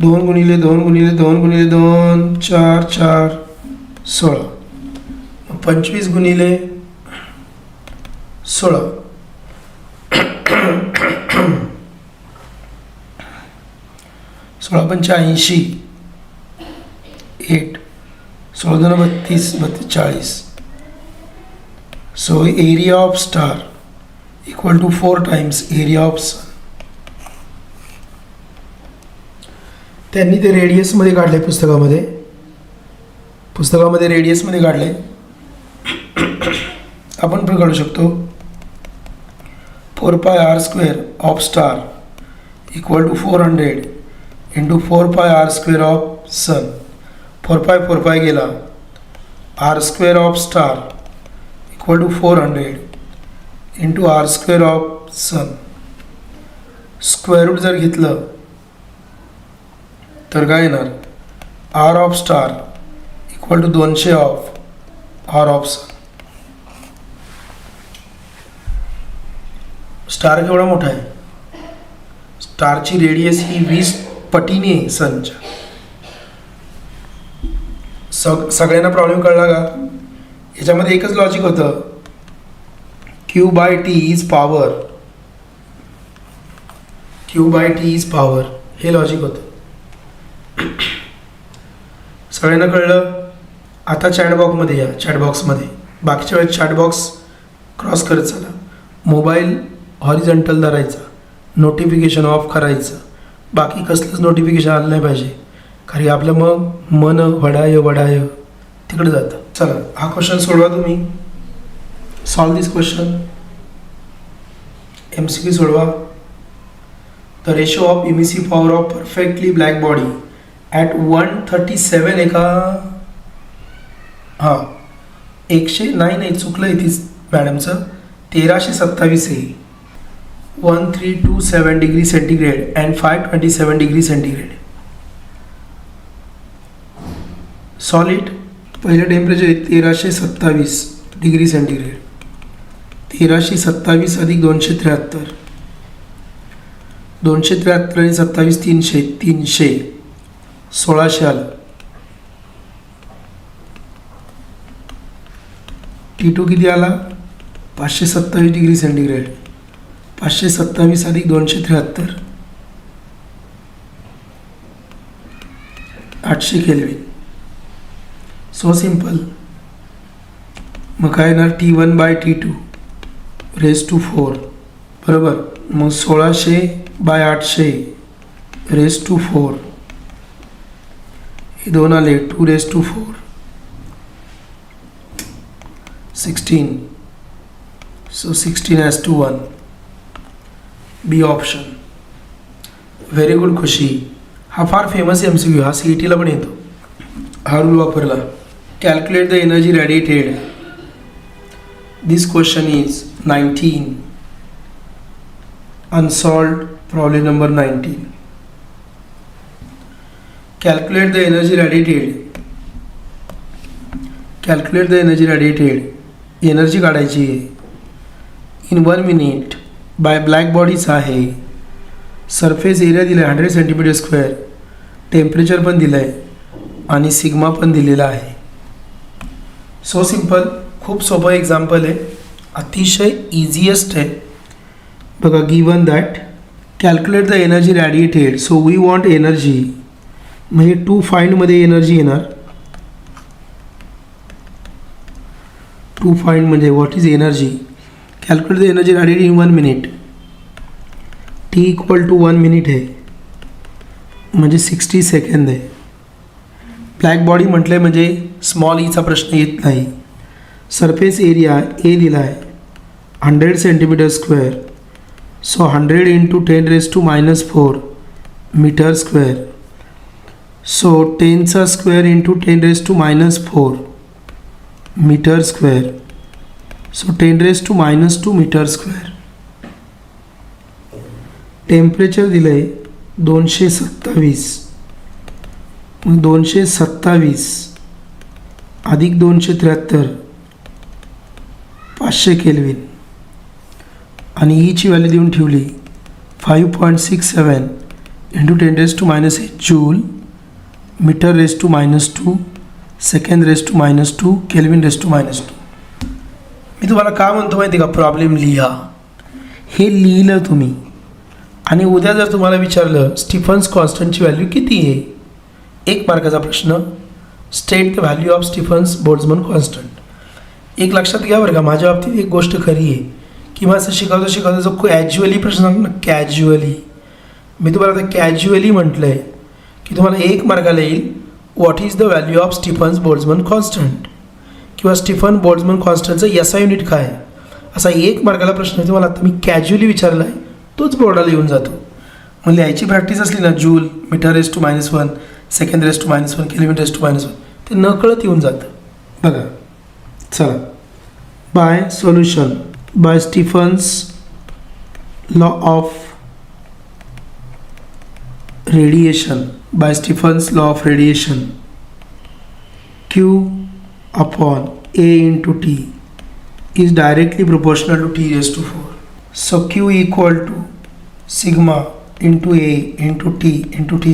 2 गुणिले 2 गुणिले 2 गुणिले 2, 4 4 16, 25 गुणिले 16, 16 पंच 80, 8, 16 2 32, 32 40. So area of star equal to 4 times area of sun. त्यांनी ते रेडियसमध्ये काढले, पुस्तकामध्ये रेडियसमध्ये काढले. आपण पण काढू शकतो. 4 pi r square of star equal to 400 into 4 pi r square of sun. 4 pi गेला. r square of star equal to 400 into r square of sun. Square root जर घेतलं तर काय येणार? r of star equal to 200 of r of sun. Star केवढा मोठा आहे? स्टारची radius ही 20 पटीने आहे सनच्या. सगळ्यांना प्रॉब्लेम कळला का? याच्यामध्ये एकच लॉजिक होतं, Q/T is power, Q/T is power, हे लॉजिक होतं. सगळ्यांना कळलं? आता चॅटबॉक्समध्ये या. चॅटबॉक्समध्ये बाकीच्या वेळेस चॅटबॉक्स क्रॉस करत चला. मोबाईल हॉरिझॉन्टल धरायचा, नोटिफिकेशन ऑफ करायचं, बाकी कसलंच नोटिफिकेशन आलं नाही पाहिजे, कारण आपलं मग मन वडाय तिकडे जातं. चला हा क्वेश्चन सोडवा तुम्ही. सॉल्व दिस क्वेश्चन. MCQ सोडवा. The ratio of emissive power of perfectly black body at 137 आहे का? हां 100 नाही चुकलं आहे ती मॅडमचं. 1327 आहे. 1327 degree centigrade and 527 degree centigrade. Solid पहिलं टेम्परेचर आहे 1327 डिग्री सेंटीग्रेड. 1327 अधिक 273, 273 आणि 27 300, 1600 आलं. T2 किती आला? 527 डिग्री सेंटीग्रेड. 527 अधिक 273, 800 केल्विन. So simple. मग काय येणार? T1/T2 रेज टू 4 बरोबर. मग 1600/800 रेज टू 4, हे दोन आले 2 raise to 4, 16. So 16:1. B option. Very good Khushi. हा फार फेमस MCQ, हा CETला पण येतो. हा रूल वापरला. Calculate the energy radiated. This question is 19. Unsolved problem number 19. Calculate the energy radiated. Calculate the energy radiated. Energy काढायची आहे इन 1 मिनिट बाय ब्लॅक बॉडीचा आहे. सरफेस एरिया दिला आहे 100 सेंटीमीटर स्क्वेअर. टेम्परेचर पण दिलं आहे आणि सिग्मा पण दिलेला आहे. So simple. खूप सोपं एक्झाम्पल आहे, अतिशय इझिएस्ट आहे. बघा, given that calculate the energy radiated. So we want energy, म्हणजे टू फाइंडमध्ये एनर्जी येणार. टू फाइंड म्हणजे what is energy. Calculate the energy radiated in 1 minute. T equal to 1 minute आहे, म्हणजे 60 सेकंद आहे. ब्लॅक बॉडी म्हटलं म्हणजे स्मॉल ईचा प्रश्न येत नाही. सरफेस एरिया ए दिला आहे 100 centimetre square. So 100 into 10⁻⁻4 metre square. So 10चा square into 10⁻⁻4 metre square. So 10⁻² metre square. Temperature दिलं आहे 227. 227 अधिक 273 500 केल्विन. आणि ईची व्हॅल्यू देऊन ठेवली 5.67 into 10⁻⁸ joule, metre raise to -2, second raise to -2, kelvin raise to -2. मी तुम्हाला का म्हणतो माहिती का, प्रॉब्लेम लिहा. हे लिहिलं तुम्ही आणि उद्या जर तुम्हाला विचारलं स्टीफन्स कॉन्स्टंटची व्हॅल्यू किती आहे, 1 मार्काचा प्रश्न, state the value of Stefan's Boltzmann constant. एक लक्षात घ्या बरं का, माझ्या बाबतीत एक गोष्ट खरी आहे की माझं शिकवता जो कॅज्युअली प्रश्न सांगतो ना, कॅज्युअली, मी तुम्हाला आता कॅज्युअली म्हटलं आहे की तुम्हाला 1 मार्काला येईल what is the value of Stefan's Boltzmann constant किंवा स्टीफन बोल्ट्झमन कॉन्स्टंटचं SI युनिट काय आहे, असा 1 मार्काला प्रश्न तुम्हाला आता मी कॅज्युअली विचारला आहे, तोच बोर्डाला येऊन जातो. मग लिहायची प्रॅक्टिस असली ना, joule, metre raise to -1, second raise to -1, kelvin raise to -1, ते नकळत येऊन जातं. बघा चला, by solution by Stefan's law of radiation, by Stefan's law of radiation, Q upon A into T is directly proportional to T raised to 4. So Q equal to sigma into A into T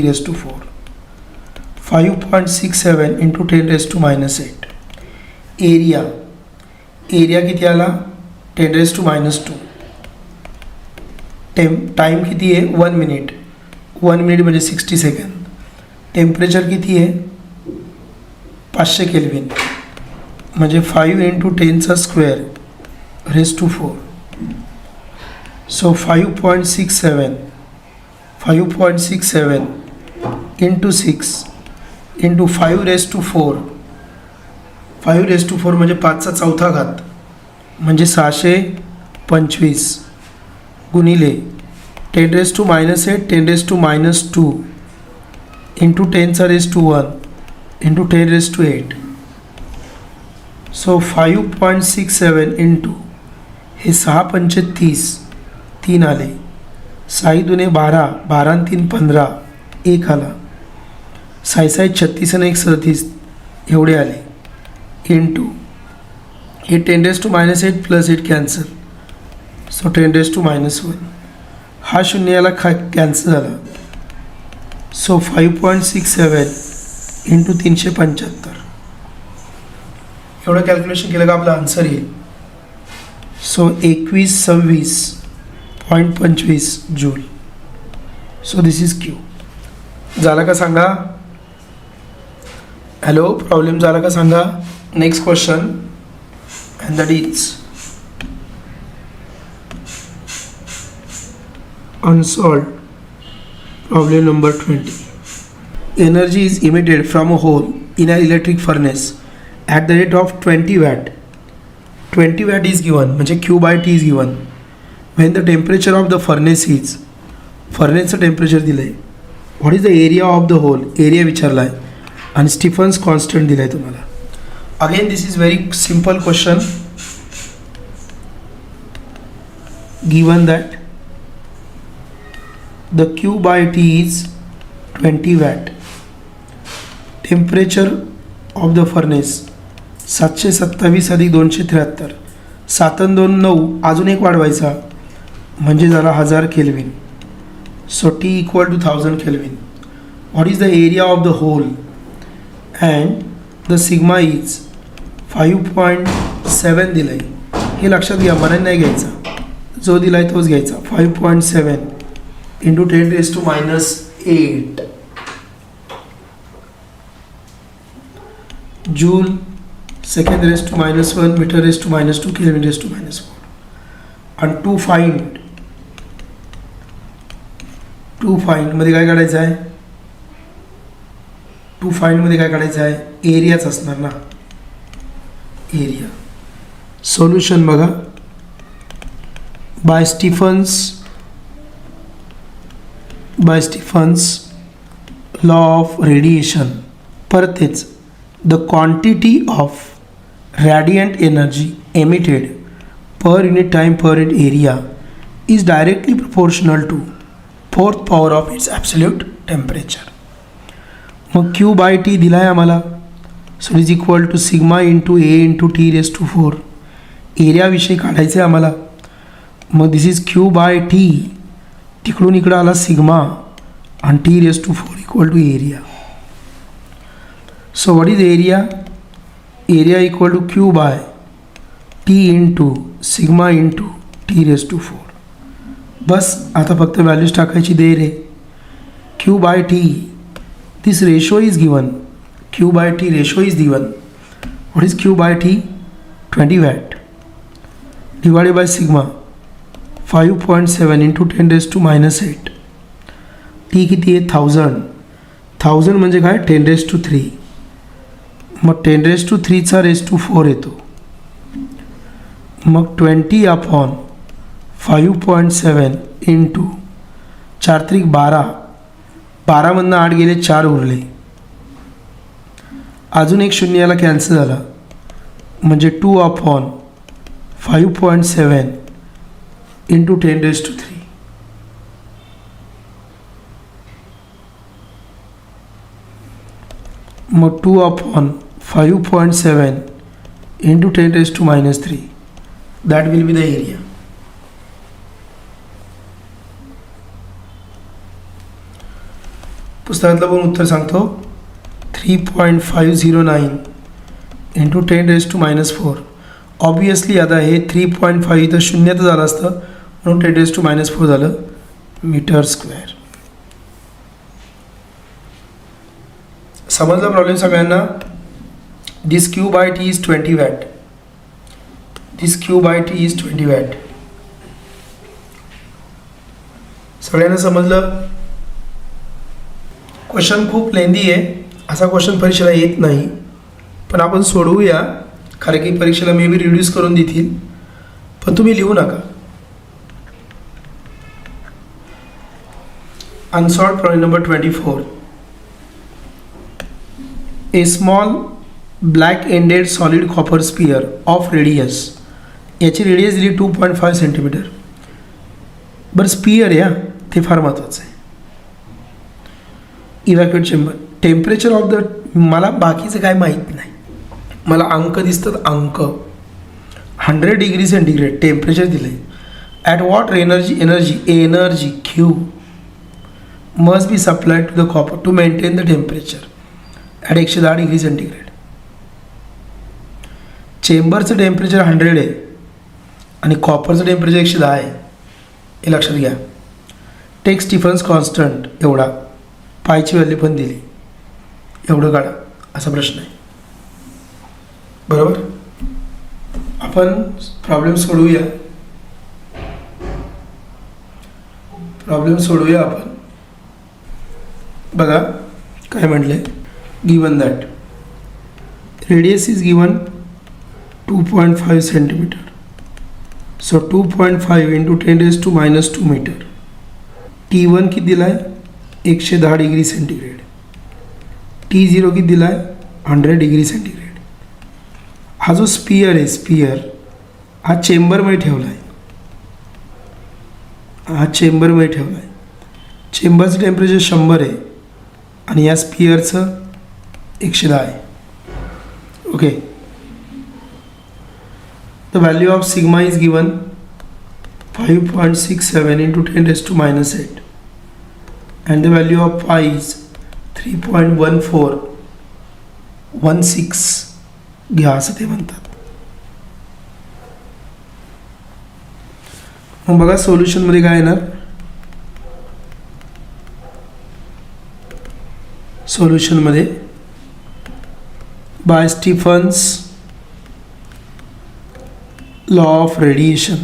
raised to 4. 5.67 into 10 raised to -8. Area किती आला, 10 raised to -2. Time किती आहे, 1 minute, 1 minute म्हणजे 60 second. Temperature किती आहे, 500 kelvin, म्हणजे 5 × 10⁻² raised to 4. So 5.67 into 6 into 5 raised to 4, 5 raised to 4 म्हणजे 5चा चौथा घात, म्हणजे 625 गुणिले 10 raised to -8, 10 raised to -2 into 10⁻⁴ into 10 raised to 8. So 5.67 into हे 6 पंचे 30, 3 आले, 6 दुने 12, 12 आणि 3 15, 1 आला, 6 36 आणि 1 37 एवढे आले, इंटू हे 10 raised to -8 plus 8 cancel, so 10 raised to -1, हा शून्य याला कॅन्सल झाला. सो 5.67 इंटू 375, एवढं कॅल्क्युलेशन केलं का आपला आन्सर येईल. So 2126.25 joule. So this is Q. झालं का सांगा, हॅलो, प्रॉब्लेम झाला का सांगा. Next question, and that is unsolved problem number 20. Energy is emitted from a hole in an electric furnace at the rate of 20 watt. 20 watt is given, म्हणजे Q/T is given when the temperature of the furnace is, फर्नेसचं temperature दिलं आहे, what is the area of the hole, area विचारला आहे, आणि Stefan's constant दिला आहे तुम्हाला. Again this is very simple question. Given that the Q/T is 20 watt. Temperature of the furnace 727 + 273, 7 आणि 2 9, अजून एक वाढवायचा म्हणजे झाला 1000 kelvin. So T = 1000 kelvin. What is the area of the hole, and the sigma is 5.7 दिलं आहे. हे लक्षात घ्या, मनाने नाही घ्यायचा, जो दिला आहे तोच घ्यायचा. 5.7 into 10 raised to -8 joule, second raised to -1, meter raised to -2, Kelvin raised to -4. and to find मध्ये काय काढायचं आहे, टू फाइंड मध्ये काय काढायचं आहे, एरियाच असणार ना, एरिया. सोल्युशन बघा, by Stefan's law of radiation. परत तेच, the quantity of radiant energy emitted per unit time per unit area is directly proportional to 4th power of its absolute temperature. मग Q/T दिला आहे आम्हाला, so is equal to sigma into A into T raised to 4. एरियाविषयी काढायचं आहे आम्हाला. मग this is Q by T, तिकडून इकडं आला सिग्मा आणि T raise to 4 equal to area. So what is area? Area equal to Q by T into sigma into T raise to 4. बस आता फक्त व्हॅल्यूज टाकायची दे रे. Q by T, this ratio is given, Q by T ratio is given. What is Q by T? 20 watt divided by sigma 5.7 into 10⁻⁻8. T किती आहे? 1000 म्हणजे काय? 10⁻3. मग 10⁻3 चा रेज टू 4 येतो. मग 20 अपॉन 5.7 इंटू 4 त्रिक 12, 12मधनं 8 गेले, 4 उरले. अजून एक शून्य याला कॅन्सल झाला, म्हणजे 2 अपॉन 5.7 इंटू 10⁻3. मग 2 upon 5.7 into 10⁻3. That will be the area. पुस्तकातलं पण उत्तर सांगतो. 3.509 इंटू 10⁻⁻4. ऑब्वियसली आता हे 3.5 इथं शून्य तर झालं असतं, म्हणून 10⁻⁻4 झालं मीटर स्क्वेअर. समजलं प्रॉब्लेम सगळ्यांना? This Q by T is 20 watt. This Q by T is 20 watt. सगळ्यांना समजलं? क्वेश्चन खूप लेंदी आहे, असा क्वेश्चन परीक्षेला येत नाही, पण आपण सोडवूया, कारण की परीक्षेला मे बी रिड्यूस करून देतील, पण तुम्ही लिहू नका. Unsolved problem number 24. A small black ended solid copper sphere of radius, याची रेडियस दिली 2.5 सेंटीमीटर. बरं स्पियर या, ते फार महत्त्वाचं आहे. इव्हॅक्युएट चेंबर. टेम्परेचर ऑफ द, मला बाकीचं काय माहीत नाही, मला अंक दिसतात. अंक 100 डिग्री सेंटीग्रेड टेम्परेचर दिलं आहे. At what energy Q must be supplied to the copper to maintain the temperature at 110 degree centigrade. चेंबरचं टेम्परेचर 100 आहे आणि कॉपरचं टेम्परेचर 110 आहे, हे लक्षात घ्या. टेक स्टीफन्स कॉन्स्टंट एवढा, पायची व्हॅल्यू पण दिली, एवढं काढा, असा प्रश्न आहे. बरोबर? आपण प्रॉब्लेम सोडवूया. आपण बघा काय म्हटले. Given that radius is given 2.5 centimetre. So 2.5 into 10⁻² metre. T1 किती दिला आहे? 110 डिग्री सेंटीग्रेड. T0 किती दिला आहे? 100 डिग्री सेंटीग्रेड. हा जो स्पियर आहे, स्पियर हा चेंबरमध्ये ठेवला आहे, चेंबरचं टेम्परेचर 100 आहे आणि या स्पियरचं 110 आहे. Okay. The value of sigma is given 5.67 into 10⁻⁸ and the value of pi is 3.1416 घ्या, असं ते म्हणतात. मग बघा सोल्युशनमध्ये काय येणार. सोल्युशनमध्ये by Stefan's law of radiation,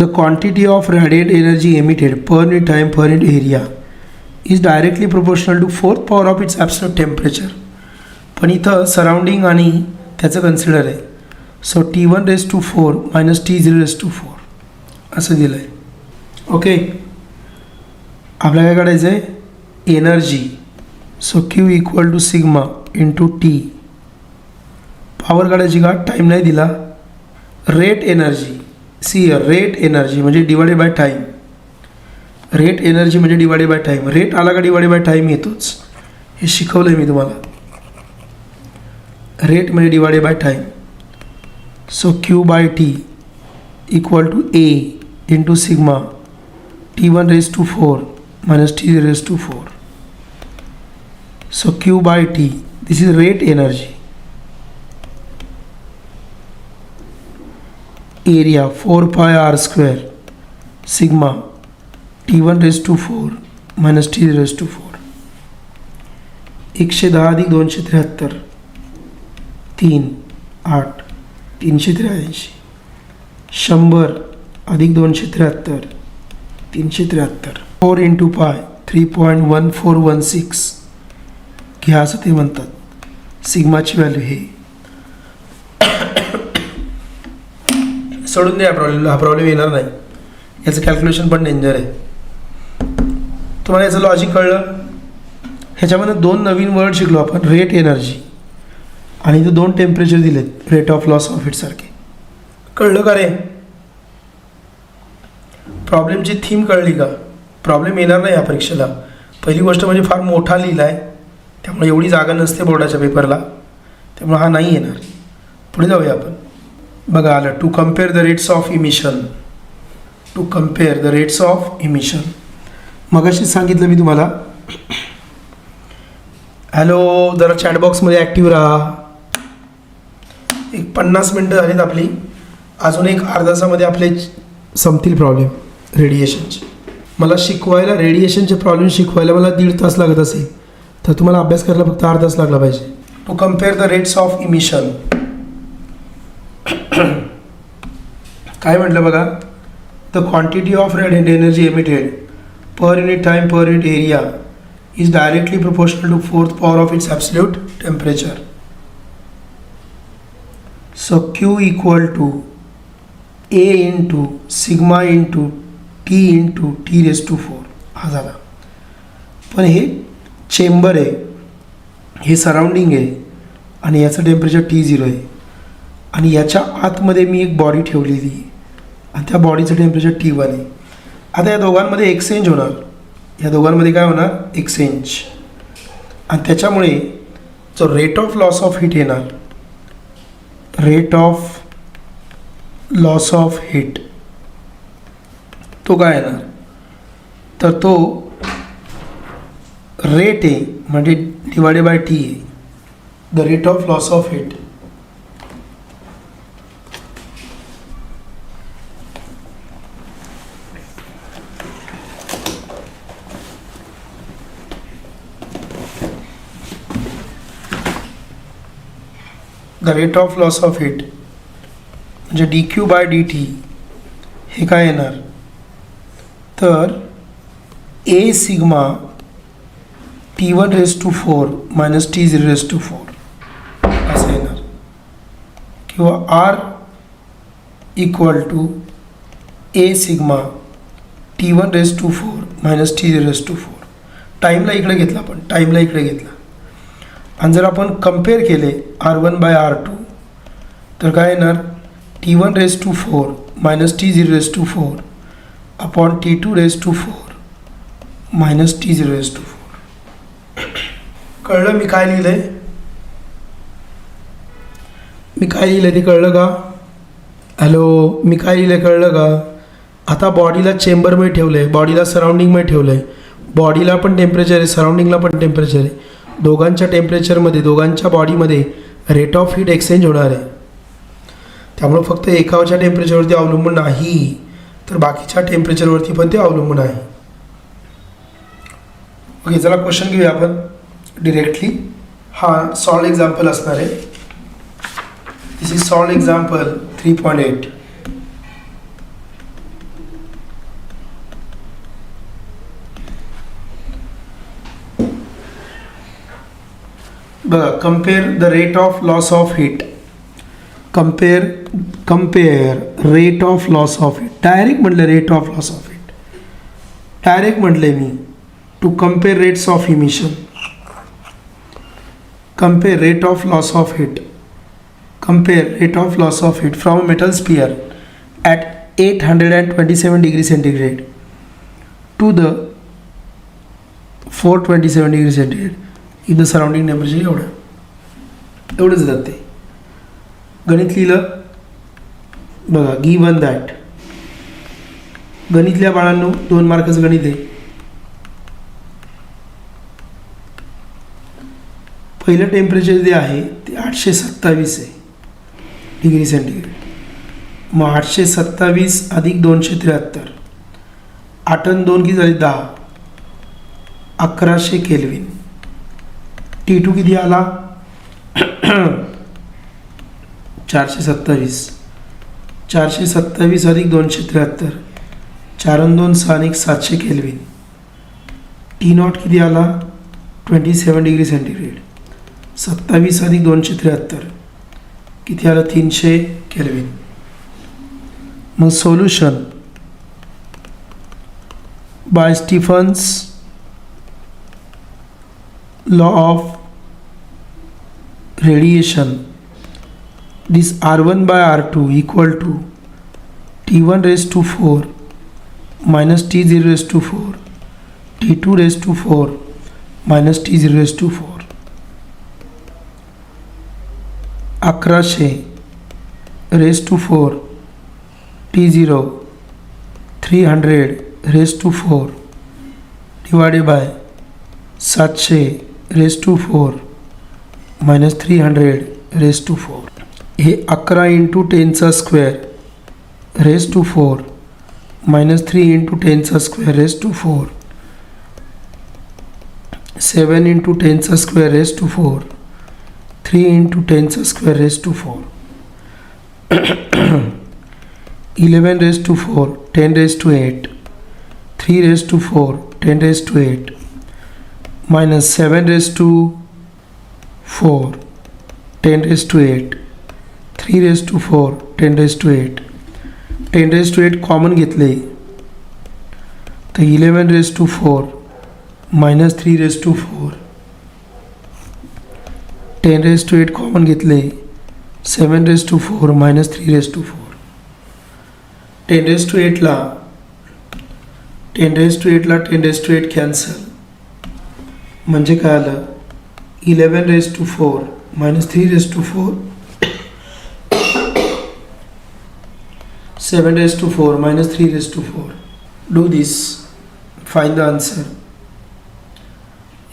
the quantity of radiant energy emitted per unit time per unit area is directly proportional to 4th power of its absolute temperature. पण इथं सराउंडिंग आणि त्याचं कन्सिडर आहे. सो T1⁴ मायनस T0⁴ असं दिलं आहे. Okay. आपल्याला काय काढायचं आहे? Energy. So Q equal to sigma into T. Power काढायची का? टाईम नाही दिला. रेट एनर्जी, रेट एनर्जी म्हणजे divided by time. Rate energy म्हणजे डिवाइडेड बाय टाईम. रेट आला का डिवाइडेड बाय टाईम येतोच, हे शिकवलं आहे मी तुम्हाला. रेट म्हणजे divided by time. So Q by T equal to A into sigma T1 raised to 4 minus T0 raised to 4. So Q by T, this is rate energy. Area 4 pi r square sigma T1 raised to 4 minus T0 raised to 4. 110 अधिक 273 3 8 383 100 अधिक 273 373 4 into pi 3.1416 घ्या असं ते म्हणतात. सिग्माची value हे सोडून द्या problem, हा प्रॉब्लेम येणार नाही. याचं कॅल्क्युलेशन पण डेंजर आहे. तुम्हाला याचं लॉजिक कळलं. ह्याच्यामध्ये 2 नवीन वर्ड शिकलो आपण, रेट एनर्जी आणि इथे 2 टेम्परेचर दिलेत, rate of loss of hit सारखे. कळलं का रे? प्रॉब्लेमची थीम कळली का? प्रॉब्लेम येणार नाही या परीक्षेला. पहिली गोष्ट म्हणजे फार मोठा लिहिला आहे, त्यामुळे एवढी जागा नसते बोर्डाच्या पेपरला, त्यामुळे हा नाही येणार. पुढे जाऊया आपण. बघा आलं, to compare the rates of emission. To compare the rates of emission. मगाशीच सांगितलं मी तुम्हाला. हॅलो, जरा चॅटबॉक्समध्ये ॲक्टिव्ह राहा. एक 50 मिनटं झालीत आपली, अजून एक अर्धा तासामध्ये आपले संपतील प्रॉब्लेम रेडिएशनचे. मला शिकवायला, रेडिएशनचे प्रॉब्लेम शिकवायला मला 1.5 तास लागत असेल, तर तुम्हाला अभ्यास करायला फक्त अर्धा तास लागला पाहिजे. To compare the rates of emission. काय म्हटलं बघा, the quantity of red energy emitted per unit time per unit area is directly proportional to 4th power of its absolute temperature. So Q equal to A into sigma into T into T raised to 4 हा झाला. पण हे chamber आहे, हे surrounding आहे आणि याचं temperature T0 आहे आणि याच्या आतमध्ये मी एक बॉडी ठेवलेली आहे आणि त्या बॉडीचं टेम्परेचर T1 आहे. आता या दोघांमध्ये एक्सचेंज होणार. या दोघांमध्ये काय होणार? एक्सचेंज. आणि त्याच्यामुळे जो rate of loss of heat येणार, rate of loss of heat, तो काय येणार? तर तो रेट आहे म्हणजे डिवायडेड बाय टी आहे. The rate of loss of heat the rate of loss of heat म्हणजे D Q by D T हे काय येणार? तर A sigma T1 raised to 4 minus T0 raised to 4 असं येणार. किंवा R equal to A sigma T1 raised to 4 minus T0 raised to 4. टाईमला इकडे घेतला, आपण टाईमला इकडे घेतला आणि जर आपण कम्पेअर केले R1 बाय R2 तर काय येणार? T1 raised to 4 minus T0 raised to 4 upon T2 raised to 4 minus T0 raised to 4. कळलं मी काय लिहिलंय? मी काय लिहिलंय ते कळलं का? हॅलो, मी काय लिहिलंय कळलं का? आता बॉडीला चेंबरमध्ये ठेवलं आहे, बॉडीला सराउंडिंगमध्ये ठेवलं आहे. बॉडीला पण टेम्परेचर आहे, सराउंडिंगला पण टेम्परेचर आहे. दोघांच्या टेम्परेचरमध्ये, दोघांच्या बॉडीमध्ये रेट ऑफ हीट एक्सचेंज होणार आहे. त्यामुळं फक्त एकाच्या टेम्परेचरवरती अवलंबून नाही, तर बाकीच्या टेम्परेचरवरती पण ते अवलंबून आहे. ओके, चला क्वेश्चन घेऊया आपण डिरेक्टली. हा सॉल्व एक्झाम्पल असणार आहे. This is solve example 3.8. बघा, compare the rate of loss of heat. Compare rate of loss of heat. Direct म्हटलं rate of loss of heat, direct म्हटलंय मी. To compare rates of emission. Compare rate of loss of heat. Compare rate of loss of heat from a metal sphere at 827 degree centigrade to the 427 degree centigrade. In the surrounding temperature एवढंच जाते. गणित लिहिलं बघा given that, गणितल्या बाळांनो 2 मार्काचं गणित आहे. पहिलं temperature जे आहे ते 827 आहे डिग्री सेंटीग्रेड. मग 827 अधिक 273, 8 आणि 2 किती झाले 10, 1100 केल्विन. T2 किती आला 427, 427 अधिक 273, 4 आणि 2 6 आणि 700 केल्विन. T0 किती आला 27 डिग्री सेंटीग्रेड. 27 अधिक 273 किती आलं 300 केल्विन. मग solution by Stefan's law of radiation, this R1 by R2 equal to T1 raised to 4 minus T0 raised to 4, T2 raised to 4 minus T0 raised to 4. 1100 raised to 4 T0 300 raised to 4 divided by 700 raised to 4 minus 300 raised to 4. हे 11 into 10चा square raise to 4 minus 3 into 10चा square raise to 4, 7 into 10चा square raise to 4, 3 into 10चा square raise to 4, 11 raise to 4, 10 raise to 8, 3 raise to 4, 10 raise to 8, minus 7 raise to 4, 10 raise to 8, 3 raise to 4, 10 raise to 8, 10 raise to 8 common घेतले तर 11 raise to 4 minus 3 raise to 4, 10 raise to 8 common घेतले 7 raise to 4 minus 3 raise to 4. 10 raise to 8ला 10 raise to 8ला 10 raise to 8 cancel, म्हणजे काय आलं 11 raise to 4 minus 3 raised to 4, 7 raised to 4 minus 3 raised to 4. Do this, find the answer.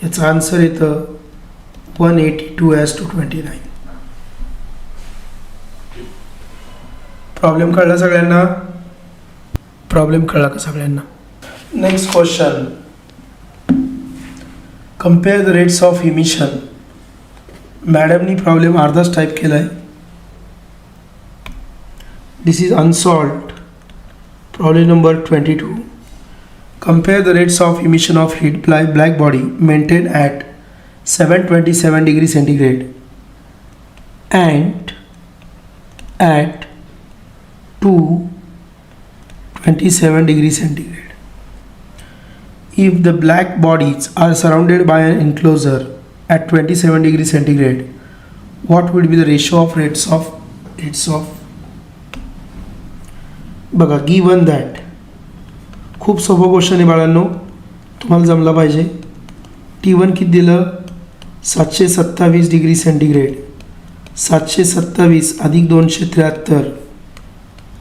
याचा answer येतं 182:29. Problem कळला सगळ्यांना? प्रॉब्लेम कळला का सगळ्यांना? Next question, compare the rates of emission. मॅडमनी प्रॉब्लेम अर्धाच टाईप केला आहे. This is unsolved. Problem number 22. Compare the rates of emission of heat by black body maintain at 727 degree centigrade and at 227 degree centigrade. If the black bodies are surrounded by an enclosure at 27 degree centigrade, what would be the ratio of rates of बघा given that. खूप सोपं question आहे बाळांनो, तुम्हाला जमला पाहिजे. T1 किती दिलं 727 डिग्री सेंटीग्रेड. 727 अधिक 273,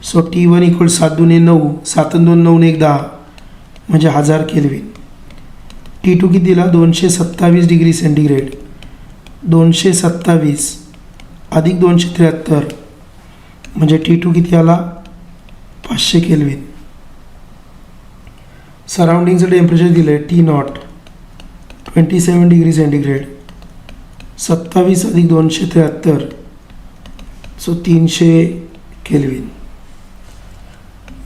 सो T1 इक्वल 7 2 9, 7 2 9 1 10 म्हणजे 1000 केल्विन. T2 किती दिला 227 डिग्री सेंटीग्रेड. 227 अधिक 273 म्हणजे T2 किती आला 500 केल्विन. सराउंडिंगचं टेम्परेचर दिलं आहे T0 27 डिग्री सेंटीग्रेड. 27 अधिक 273 so 300 kelvin.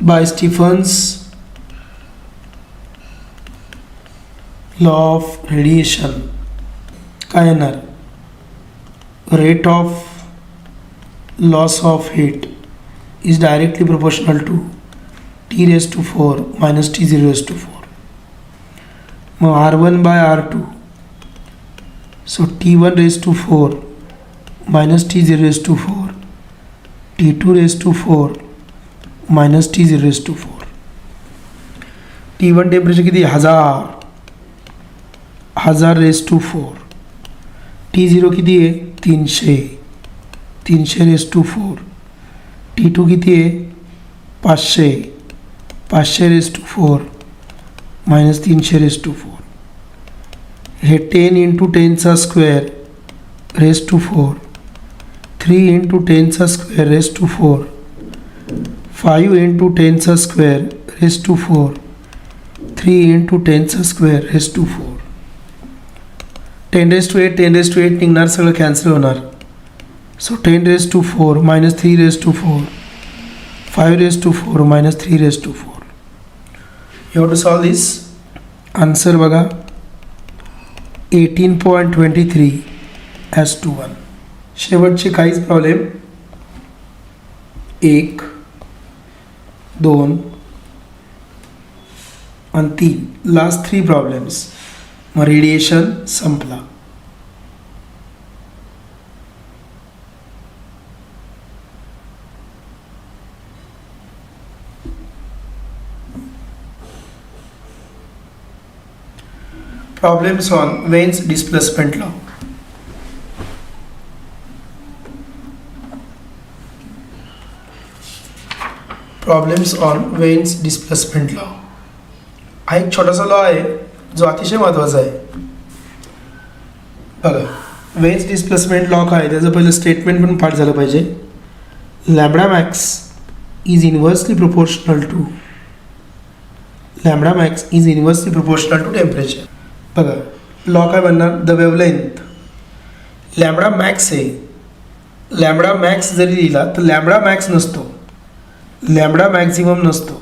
By Stefan's law of radiation काय येणार, rate of loss of heat is directly proportional to T raised to 4 minus T0 raised to 4. मग R1 by R2, so T1 raised to 4 minus T0 raised to 4, T2 raised to 4 minus T0 raised to 4. T1 temperature किती 1000 raised to 4. T0 किती आहे 300 raised to 4. T2 किती आहे 500, 500⁴ minus 300⁴. हे 10 × 10⁴ raise to 4, 3 × 10⁴ raise to 4, 5 × 10⁴ raise to 4, 3 × 10⁴ raise to 4. 10⁸ 10⁸ निघणार, सगळं cancel होणार. So 10⁴ minus 3⁴, 5⁴ minus 3⁴. You have to solve this. Answer बघा 18.23 as to 1. शेवटचे काहीच प्रॉब्लेम 1, 2 आणि 3, लास्ट 3 प्रॉब्लेम्स. मग रेडिएशन संपला. Problems on Wein's displacement law. Problems on Wein's displacement law. हा एक छोटासा लॉ आहे जो अतिशय महत्त्वाचा आहे. बघा, वेन्स डिस्प्लेसमेंट लॉ काय, त्याचं पहिलं स्टेटमेंट पण पाठ झालं पाहिजे. Lambda max is inversely proportional to temperature. बघा, लॉ काय म्हणणार, द वेवलेंथ लॅम्बडा मॅक्स आहे. लॅम्बडा मॅक्स जरी दिला तर लॅम्बडा मॅक्स नसतो, लॅम्बडा मॅक्झिमम नसतो.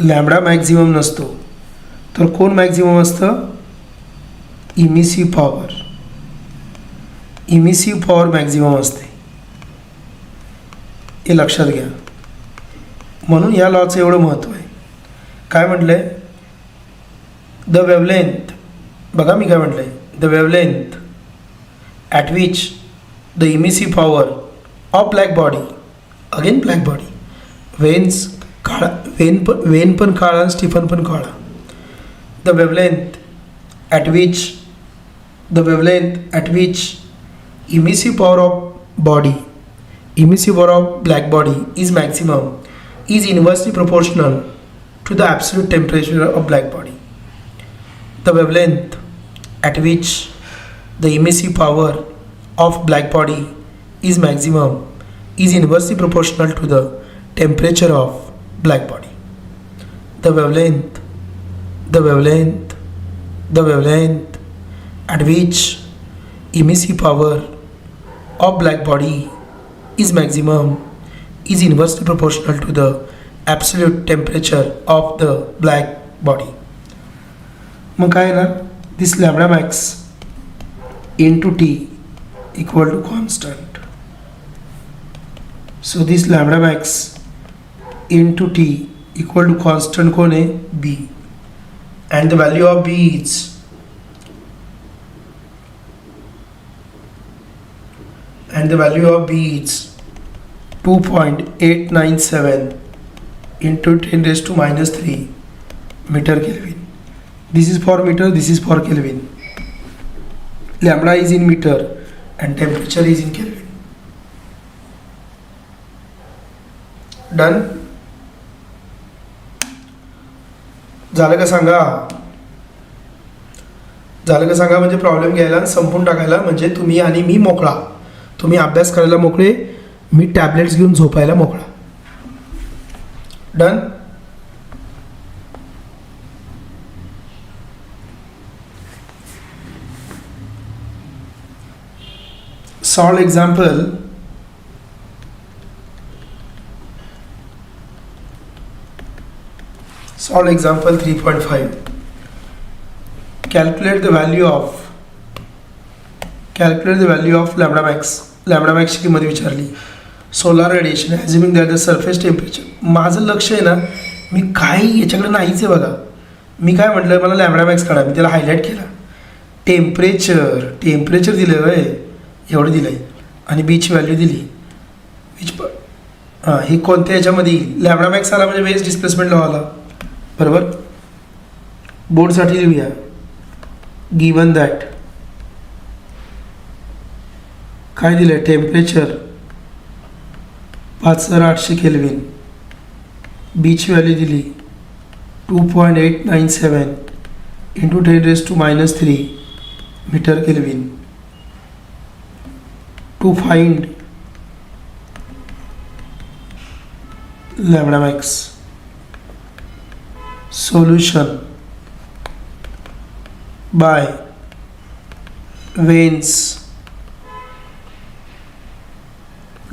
लॅम्बडा मॅक्झिमम नसतो तर कोण मॅक्झिमम असतं, emissive power. Emissive power maximum असते, हे लक्षात घ्या. म्हणून या लॉचं एवढं महत्त्व आहे. काय म्हटलं आहे, द वेवलेंथ, बघा मी काय म्हटलं आहे, the wavelength at which the emissive power of black body, again black body, veins काळा, वेन पण काळा आणि स्टीफन पण काळा. The wavelength at which emissive power of body, emissive power of black body is maximum is inversely proportional to the absolute temperature of black body. The wavelength at which the emissive power of black body is maximum is inversely proportional to the temperature of black body. The wavelength at which emissive power of black body is maximum is inversely proportional to the absolute temperature of the black body. मग काय येणार, this lambda max into T equal to constant. So this lambda max into T equal to constant कोण आहे, B. And the value of B is 2.897 into 10⁻³ meter Kelvin. This is for meter, this is for Kelvin. Lambda is in meter and temperature is in Kelvin. Done? झालं का सांगा? झालं का सांगा म्हणजे problem घ्यायला संपून टाकायला, म्हणजे तुम्ही आणि मी मोकळा. तुम्ही अभ्यास करायला मोकळे, मी टॅबलेट्स घेऊन झोपायला मोकळा. Done? Solve example. Solve example 3.5. Calculate the value of lambda max. Lambda मॅक्सची किंमत विचारली. Solar radiation assuming that the surface temperature. माझं लक्ष आहे ना, मी काही याच्याकडे नाहीच आहे. बघा, मी काय म्हटलं, मला लॅम्बडा मॅक्स काढा, मी त्याला हायलाईट केला. टेम्परेचर दिलं आहे, एवढं दिलं आहे, आणि बीची व्हॅल्यू दिली. हां, हे कोणत्या याच्यामध्ये येईल, लॅम्बडा मॅक्स आला म्हणजे वेन्स डिस्प्लेसमेंट लॉ आला. बरोबर, बोर्डसाठी लिहूया. गिवन दॅट काय दिलं आहे, टेम्परेचर 5800 केल्विन. बीची व्हॅल्यू दिली 2.897 into 10⁻³ metre kelvin. To find lambda max. Solution by Wein's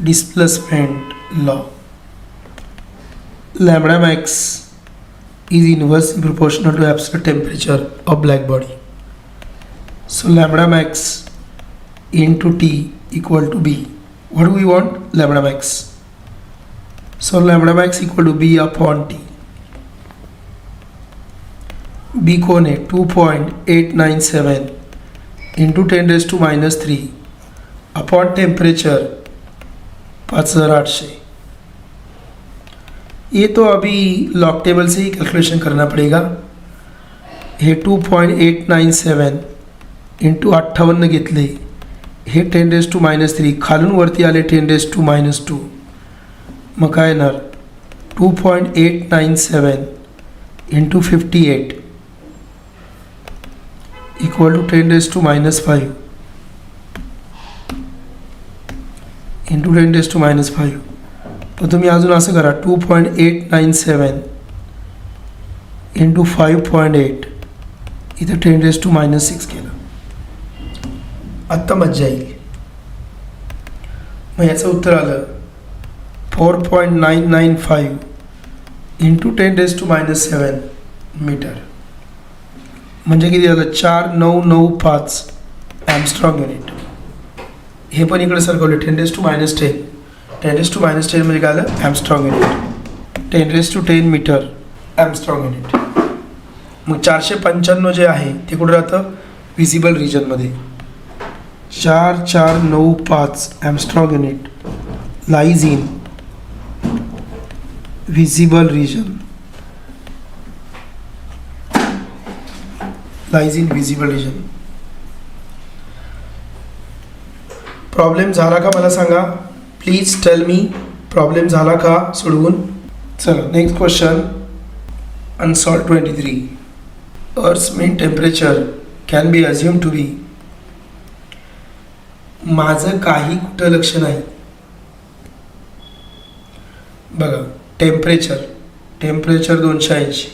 displacement law. Lambda max is inversely proportional to absolute temperature of black body. So lambda max into T equal to B. What do we want? Lambda max. So lambda max equal to B upon T. B कौन है? 2.897 into 10⁻³ upon temperature 5800. ये तो अभी log table से ही calculation करना पड़ेगा. हे 2.897 into 58 घेतले, हे 10⁻³ खालून वरती आले 10⁻². मग काय येणार? 2.897 इंटू 58 इक्वल टू 10⁻5 इंटू 10⁻5. तर तुम्ही अजून असं करा 2.897 इंटू 5.8 इथं 10⁻6 केलं. आत्ता मज्जा येईल. मग याचं उत्तर आलं 4.995 इंटू 10⁻7 मीटर. म्हणजे किती झालं? 4995 ॲमस्ट्रॉंग युनिट. हे पण इकडे सरकवले 10⁻10. 10⁻10 म्हणजे काय आलं? Angstrom unit. 10⁻10 metre angstrom unit. मग 495 जे आहे ते कुठं राहतं? विजिबल रिजनमध्ये. 4495 angstrom unit lies in visible region. Lies in visible region. Problem झाला का मला सांगा? Please tell me. प्रॉब्लेम झाला का सोडवून? चला next question. Unsolve 23. Earth's mean temperature can be assume to be. माझं काही कुठं लक्ष नाही. बघा temperature 280.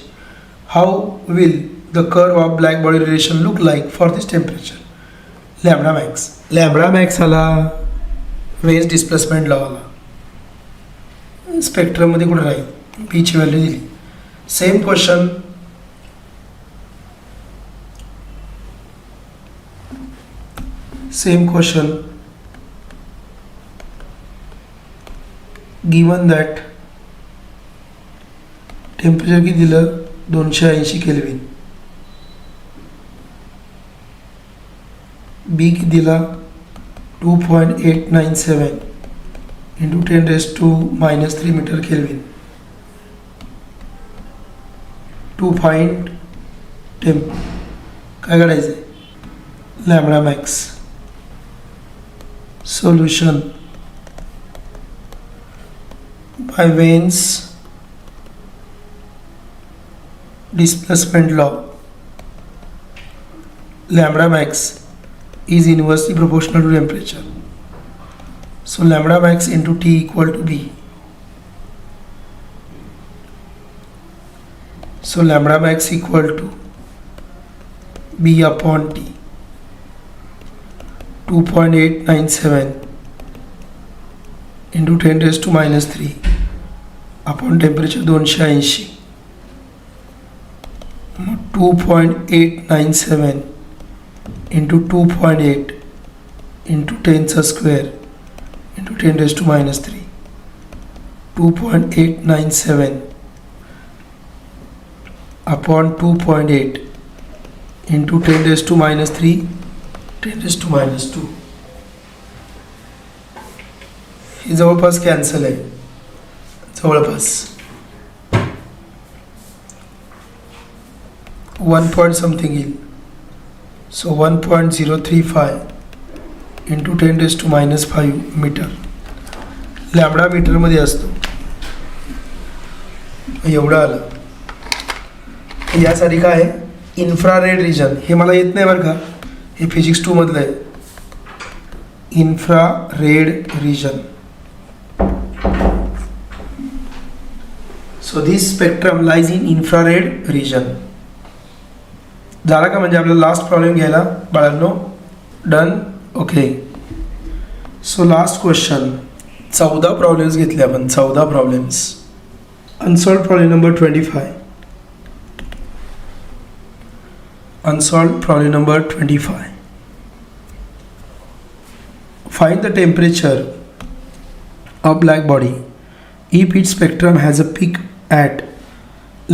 How will the curve of black body radiation look like for this temperature? Lambda max. Lambda max आला Wein's displacement law आला. Spectrum मध्ये कुठे राहील? B ची व्हॅल्यू दिली. Same question. Given that temperature किती दिलं? 280 केल्विन. बी की दिला 2.897 into 10⁻³ metre kelvin. To find काय काढायचं? Lambda max. Solution by Wein's displacement law. Lambda max is inversely proportional to temperature. So lambda max into T equal to B. So lambda max equal to B upon T. 2.897 into 10⁻³ upon temperature 280. 2.897 into 2.8 into 10⁻² into 10⁻³ 2.897 upon 2.8 into 10⁻³ 10⁻². ही जवळपास cancel आहे. जवळपास 1 point something येईल. So 1.035 into 10⁻5 metre. Lambda मीटरमध्ये असतो. एवढं आलं. यासाठी काय आहे, इन्फ्रारेड रिजन. हे मला येत नाही बरं का, हे फिजिक्स 2 मधलं आहे. Infrared region. So this spectrum lies in infrared region. झाला का, म्हणजे आपल्याला लास्ट प्रॉब्लेम घ्यायला बाळांनो. Done. Okay. So last question. 14 problems घेतले आपण. 14 problems. Unsolved problem number 25. Unsolved problem number 25. Find the temperature of black body if its spectrum has a peak at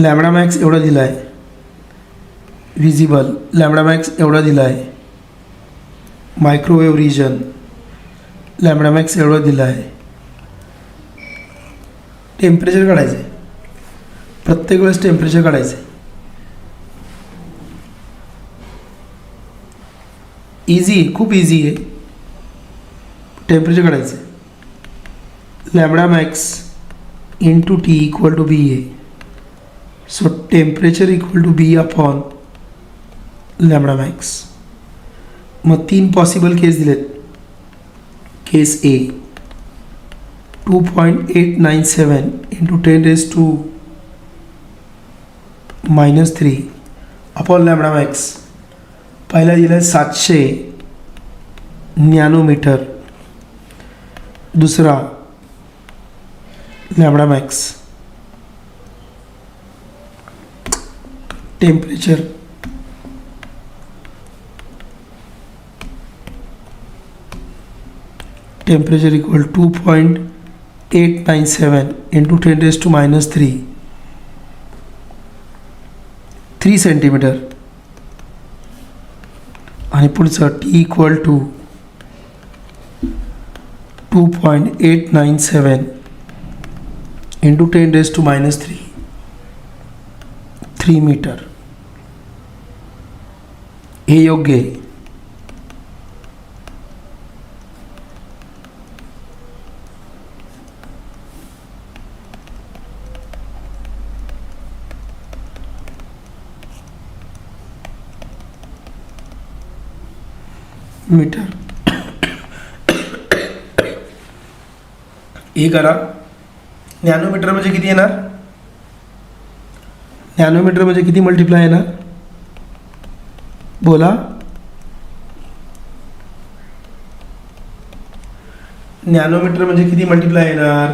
lambda max एवढा दिला आहे. विजिबल लॅम्बडा मॅक्स एवढा दिला आहे. Microwave region lambda max एवढा दिला आहे. टेम्परेचर काढायचं आहे. प्रत्येक वेळेस टेम्परेचर काढायचं आहे. इझी आहे, खूप इझी आहे. टेम्परेचर काढायचं आहे. Lambda max into T equal to B आहे. So temperature equal to B upon lambda max. मग 3 पॉसिबल केस दिलेत. Case A 2.897 into 10⁻³ upon lambda max. पहिला दिला आहे 700 नॅनोमीटर. दुसरा lambda max. Temperature equal 2.897 into 10⁻³ 3 centimetre. आणि पुढचं T equal to 2.897 into 10⁻³ 3 metre. हे योग्य आहे. मीटर. हे करा. नॅनोमीटर म्हणजे किती येणार? नॅनोमीटर म्हणजे किती मल्टिप्लाय येणार? बोला. नॅनोमीटर म्हणजे किती मल्टिप्लाय येणार?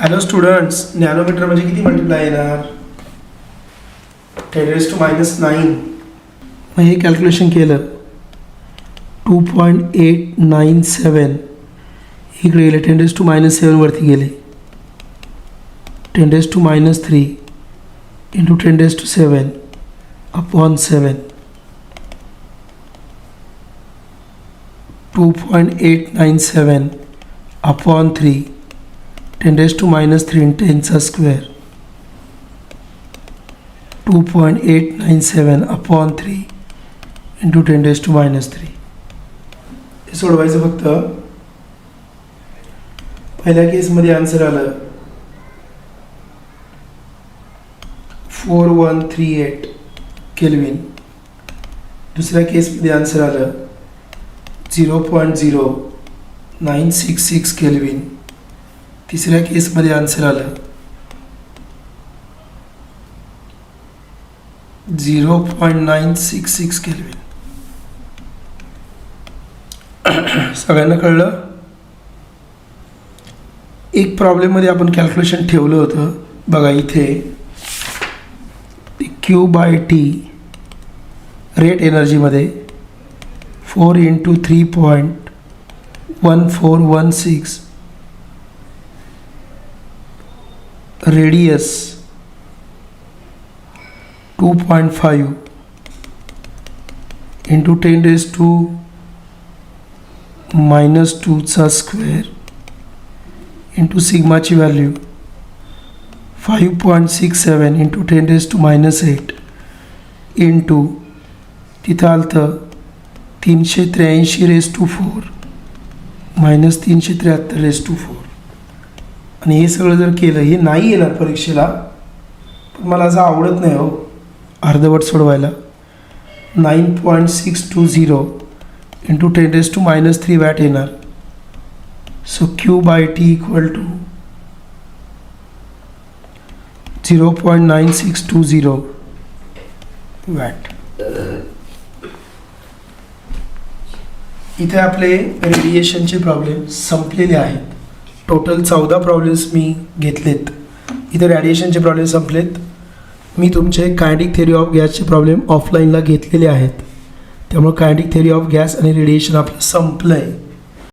हॅलो स्टुडंट्स, नॅनोमीटर म्हणजे किती मल्टिप्लाय येणार? 10⁻⁹. मग हे कॅल्क्युलेशन केलं 2.897 इकडे गेले 10⁻⁷ वरती गेले 10⁻³ इंटू 10⁻⁷ अपॉन 7. 2.897 अपॉन 3 10⁻³ इन 10चा स्क्वेअर 2.897 अपॉन 3 इंटू 10⁻⁻. हे सोडवायचं फक्त. पहिल्या केसमध्ये आन्सर आलं 4138 केल्विन. दुसऱ्या केसमध्ये आन्सर आलं 0.0966 केल्विन. तिसऱ्या केसमध्ये आन्सर आलं 0.966 केल्विन. सगळ्यांना कळलं? एक प्रॉब्लेममध्ये आपण कॅल्क्युलेशन ठेवलं होतं बघा. इथे Q/T रेट एनर्जीमध्ये 4 × 3.1416 रेडियस 2.5 इंटू 10⁻² स्क्वेअर इंटू सिग्माची व्हॅल्यू 5.67 इंटू 10⁻8 इंटू तिथं आलं 383/4 मायनस 373/4 आणि हे सगळं जर केलं, हे नाही येणार परीक्षेला, पण मला असं आवडत नाही हो अर्धवट सोडवायला. 9.620 इंटू 10⁻³ वॅट येणार. So Q/T equal to 0.9620 watt. इथे आपले रेडिएशनचे प्रॉब्लेम संपलेले आहेत. टोटल 14 प्रॉब्लेम्स मी घेतलेत. इथे रेडिएशनचे प्रॉब्लेम संपलेत. मी तुमचे कायनेटिक थेअरी ऑफ गॅसचे प्रॉब्लेम ऑफलाईनला घेतलेले आहेत. त्यामुळे कायनेटिक थेअरी ऑफ गॅस आणि रेडिएशन आपलं संपलं आहे.